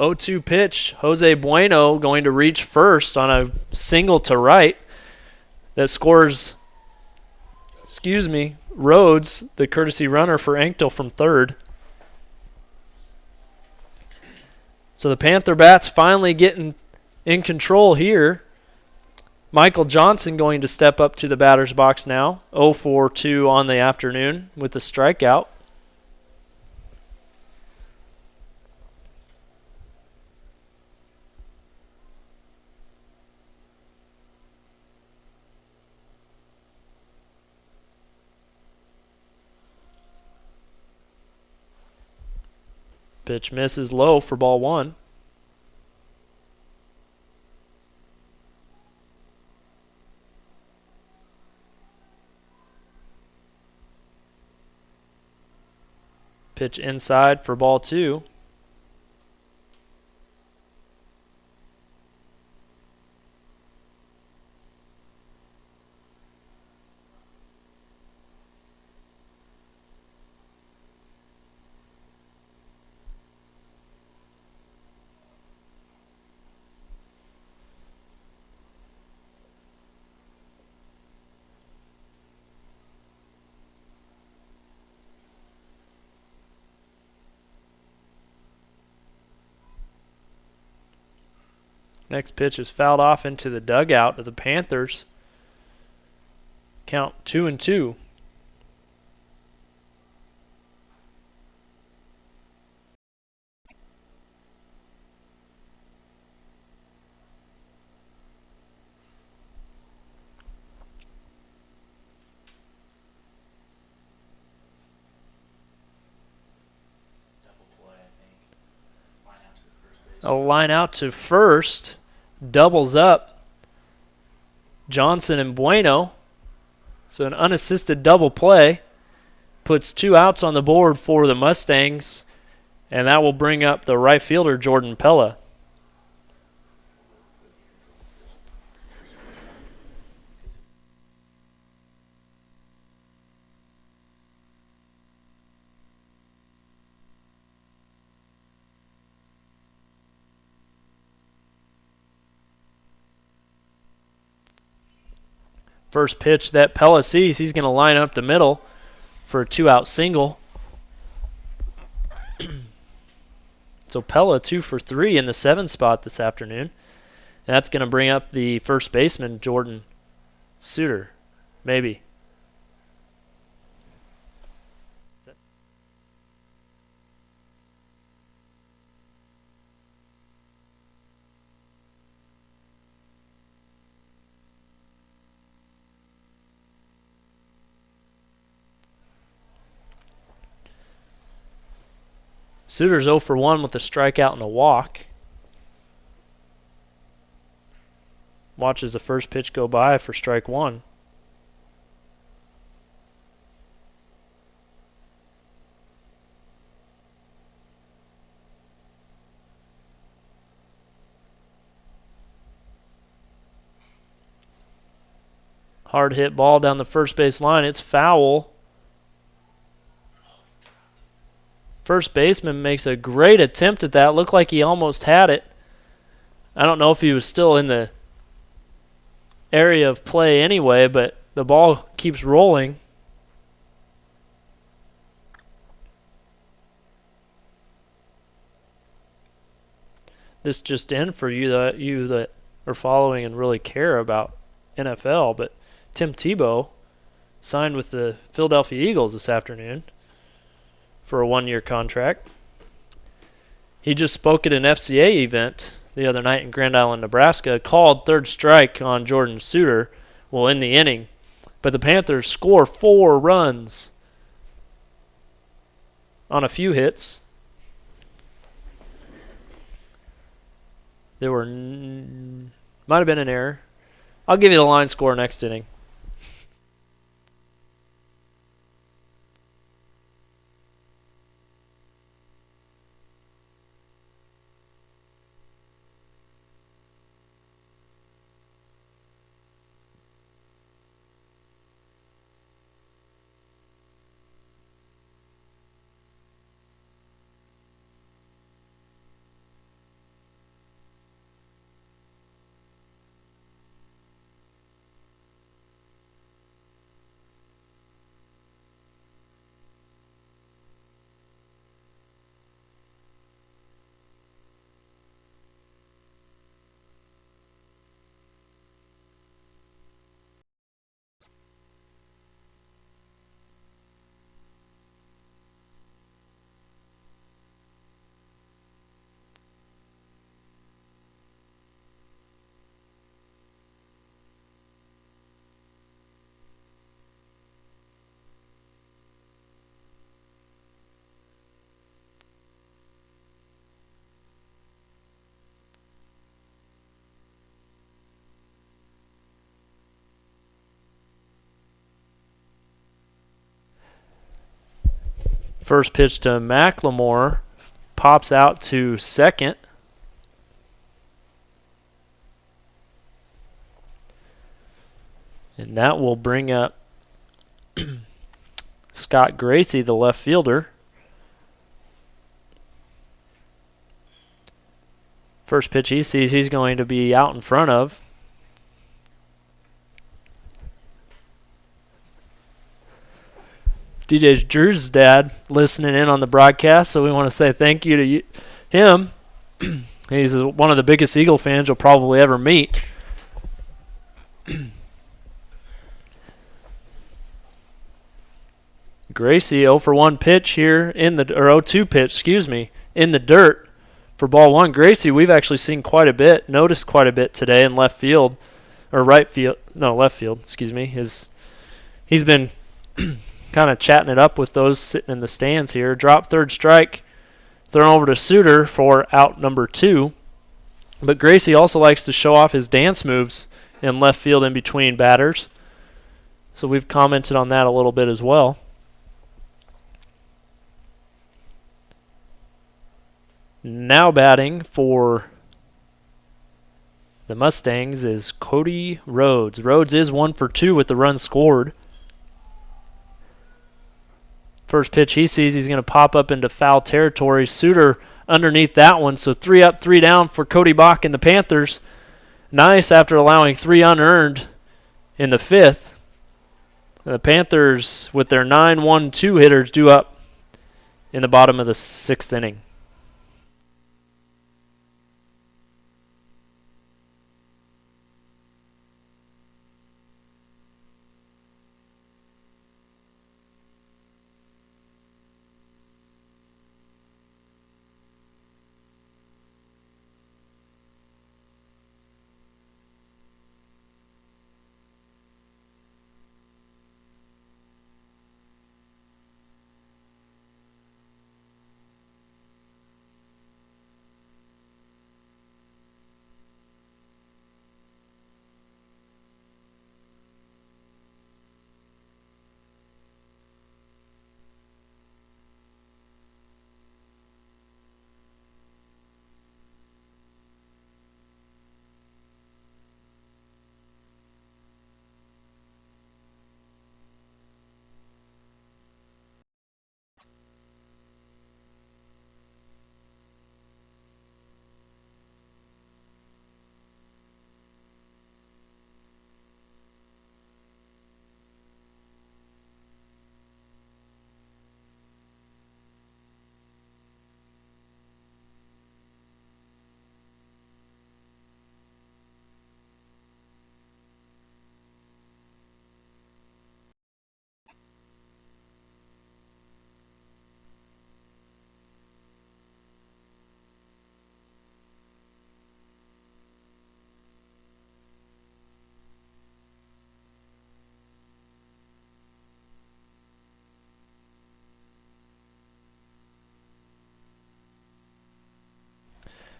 Oh, 0-2 pitch. Jose Bueno going to reach first on a single to right that scores, Rhodes, the courtesy runner for Anktil from third. So the Panther bats finally getting in control here. Michael Johnson going to step up to the batter's box now. 0 for 2 on the afternoon with the strikeout. Pitch misses low for ball 1. Pitch inside for ball 2. Next pitch is fouled off into the dugout of the Panthers. Count 2-2. A line out to first. Doubles up Johnson and Bueno. So an unassisted double play. Puts 2 outs on the board for the Mustangs. And that will bring up the right fielder, Jordan Pella. First pitch that Pella sees, he's going to line up the middle for a 2-out single. So Pella 2 for 3 in the 7 spot this afternoon. And that's going to bring up the first baseman, Jordan Suter. Maybe. Suter's 0 for 1 with a strikeout and a walk. Watches the first pitch go by for strike 1. Hard hit ball down the first base line. It's foul. First baseman makes a great attempt at that. Looked like he almost had it. I don't know if he was still in the area of play anyway, but the ball keeps rolling. This just in for you that are following and really care about NFL, but Tim Tebow signed with the Philadelphia Eagles this afternoon for a 1-year contract. He just spoke at an FCA event the other night in Grand Island, Nebraska, called third strike on Jordan Suter, will end the inning. But the Panthers score 4 runs on a few hits. There might have been an error. I'll give you the line score next inning. First pitch to McLemore, pops out to second. And that will bring up Scott Gracie, the left fielder. First pitch he sees, he's going to be out in front of. DJ Drew's dad listening in on the broadcast, so we want to say thank you to him. He's one of the biggest Eagle fans you'll probably ever meet. Gracie 0 for 1 pitch here in the 0-2 pitch, in the dirt for ball 1. Gracie, we've actually seen quite a bit, noticed quite a bit today in left field. He's been kind of chatting it up with those sitting in the stands here. Drop third strike Thrown over to Suter for out number 2. But Gracie also likes to show off his dance moves in left field in between batters. So we've commented on that a little bit as well. Now batting for the Mustangs is Cody Rhodes. Rhodes is 1 for 2 with the run scored. First pitch he sees, he's going to pop up into foul territory. Suter underneath that one, so 3 up, 3 down for Cody Bach and the Panthers. Nice after allowing 3 unearned in the 5th. The Panthers, with their 9-1-2 hitters, due up in the bottom of the 6th inning.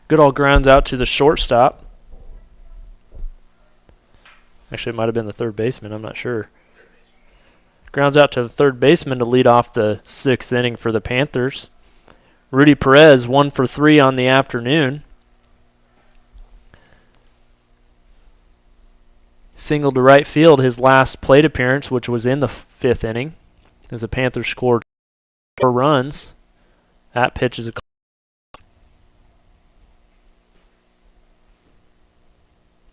Goodall grounds out to the shortstop. Actually, it might have been the third baseman. I'm not sure. Grounds out to the third baseman to lead off the 6th inning for the Panthers. Rudy Perez, 1 for 3 on the afternoon. Singled to right field his last plate appearance, which was in the 5th inning, as the Panthers scored 4 runs. That pitch is a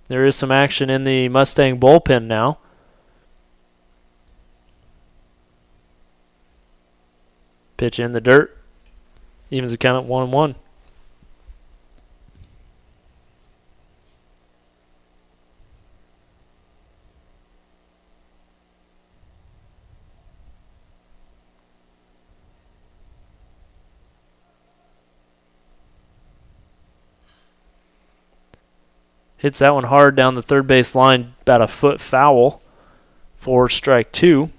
There is some action in the Mustang bullpen now. Pitch in the dirt. Evens the count at 1-1. Hits that one hard down the third base line, about a foot foul for strike 2.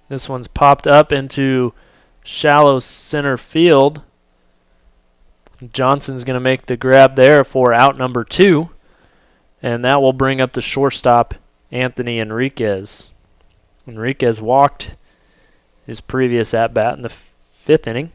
This one's popped up into shallow center field. Johnson's going to make the grab there for out number 2, and that will bring up the shortstop, Anthony Enriquez. Enriquez walked his previous at-bat in the 5th inning.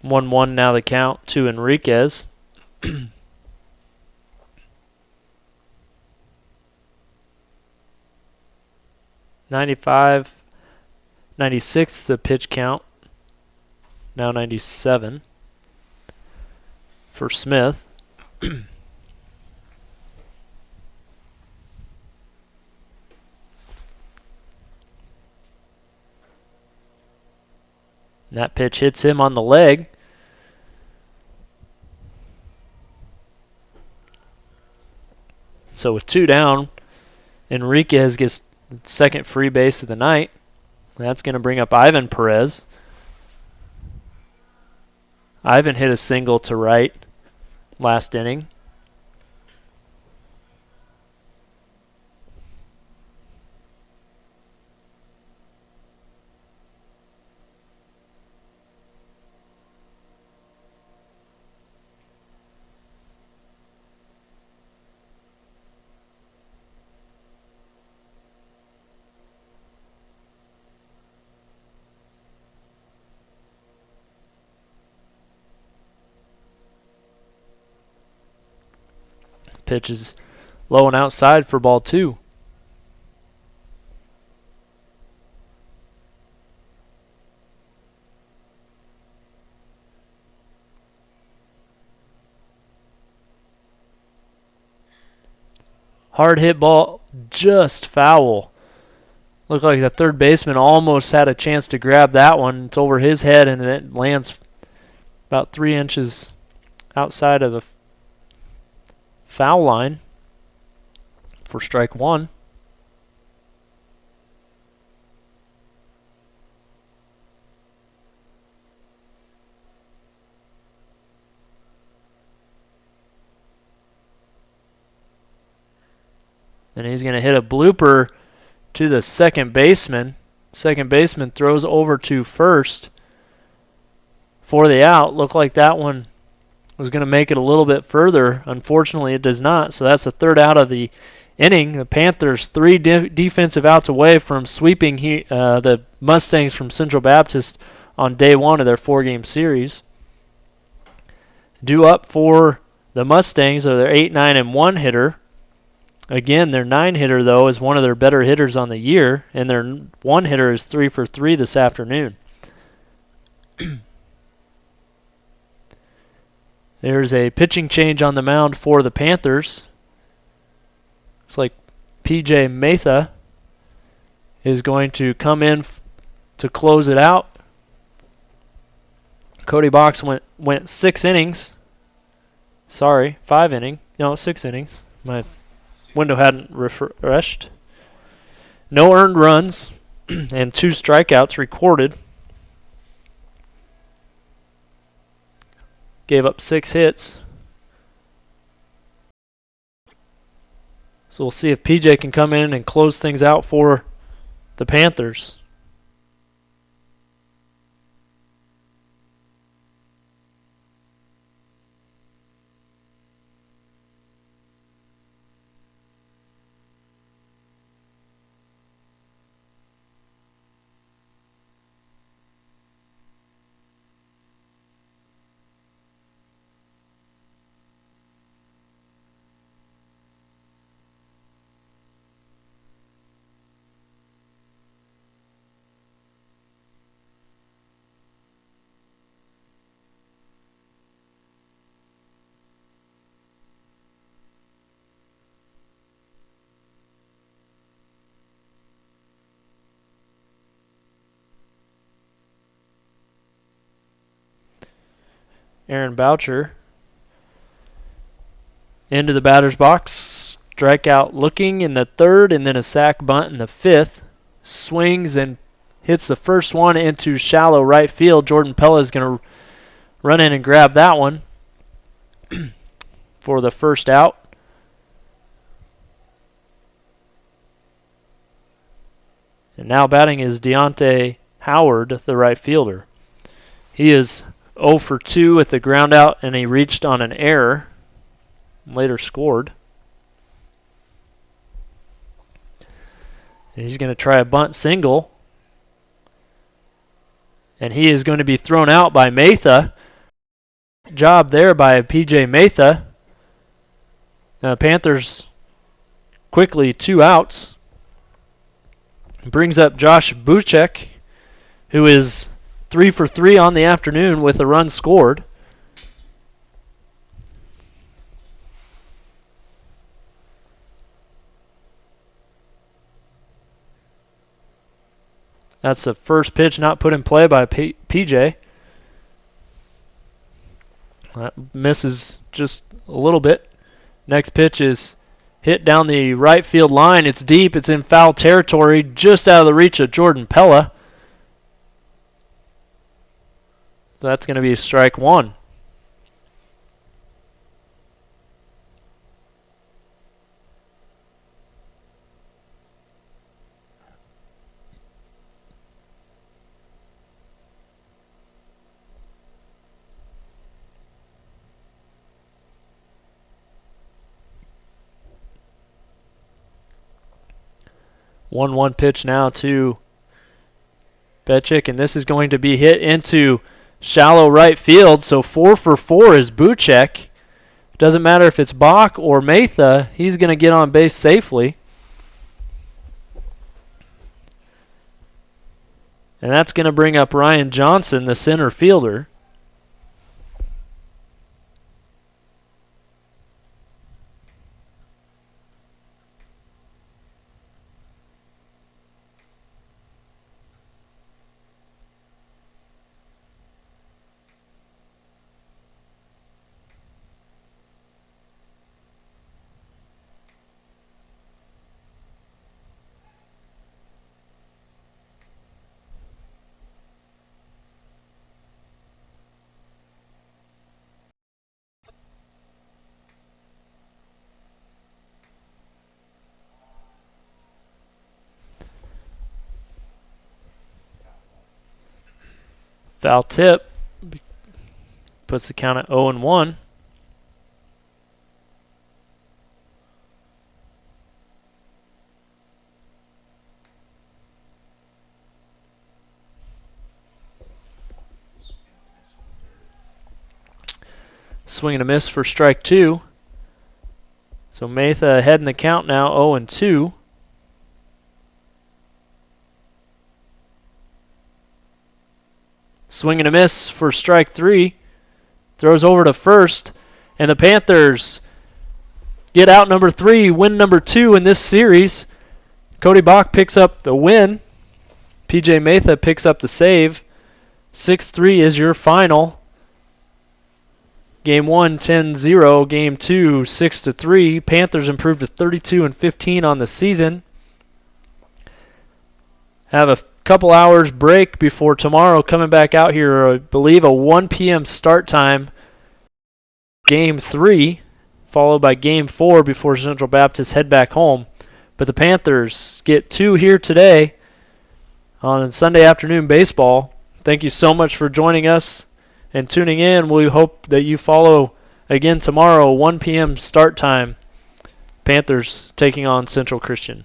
One now the count to Enriquez. The 95, 96 the pitch count. Now 97 for Smith. That pitch hits him on the leg. So with 2 down, Enriquez gets second free base of the night. That's going to bring up Ivan Perez. Ivan hit a single to right last inning. Pitch is low and outside for ball 2. Hard hit ball, just foul. Looked like the third baseman almost had a chance to grab that one. It's over his head and it lands about 3 inches outside of the foul line for strike 1. And he's going to hit a blooper to the second baseman. Second baseman throws over to first for the out. Looked like that one was going to make it a little bit further. Unfortunately, it does not. So that's the third out of the inning. The Panthers 3 defensive outs away from sweeping the Mustangs from Central Baptist on day 1 of their 4-game series. Due up for the Mustangs are their 8, 9, and 1 hitter. Again, their 9 hitter, though, is one of their better hitters on the year, and their 1 hitter is 3 for 3 this afternoon. There's a pitching change on the mound for the Panthers. It's like P.J. Mesa is going to come in to close it out. Cody Box went 6 innings. Sorry, 5 innings. No, 6 innings. My window hadn't refreshed. No earned runs and 2 strikeouts recorded. Gave up 6 hits. So we'll see if PJ can come in and close things out for the Panthers. Aaron Boucher into the batter's box. Strikeout looking in the 3rd, and then a sac bunt in the 5th. Swings and hits the first one into shallow right field. Jordan Pella is going to run in and grab that one for the first out. And now batting is Deontay Howard, the right fielder. He is 0 for 2 at the ground out, and he reached on an error. Later scored. And he's going to try a bunt single. And he is going to be thrown out by Matha. Job there by P.J. Matha. Panthers quickly 2 outs. Brings up Josh Buchek, who is 3 for 3 on the afternoon with a run scored. That's the first pitch not put in play by PJ. That misses just a little bit. Next pitch is hit down the right field line. It's deep. It's in foul territory, just out of the reach of Jordan Pella. So that's going to be strike one. One pitch now to Betchik, and this is going to be hit into shallow right field. So 4 for 4 is Buchek. Doesn't matter if it's Bach or Matha, he's going to get on base safely. And that's going to bring up Ryan Johnson, the center fielder. Foul tip puts the count at 0-1. Swing and a miss for strike two. So Matha ahead in the count now, 0-2. Swing and a miss for strike three. Throws over to first. And the Panthers get out number 3, win number 2 in this series. Cody Bach picks up the win. PJ Matha picks up the save. 6-3 is your final. Game 1, 10-0. Game 2, 6-3. Panthers improved to 32-15 on the season. Have a couple hours break before tomorrow coming back out here. I believe a 1 p.m. start time. Game 3, followed by Game 4 before Central Baptist head back home. But the Panthers get 2 here today on Sunday afternoon baseball. Thank you so much for joining us and tuning in. We hope that you follow again tomorrow, 1 p.m. start time. Panthers taking on Central Christian.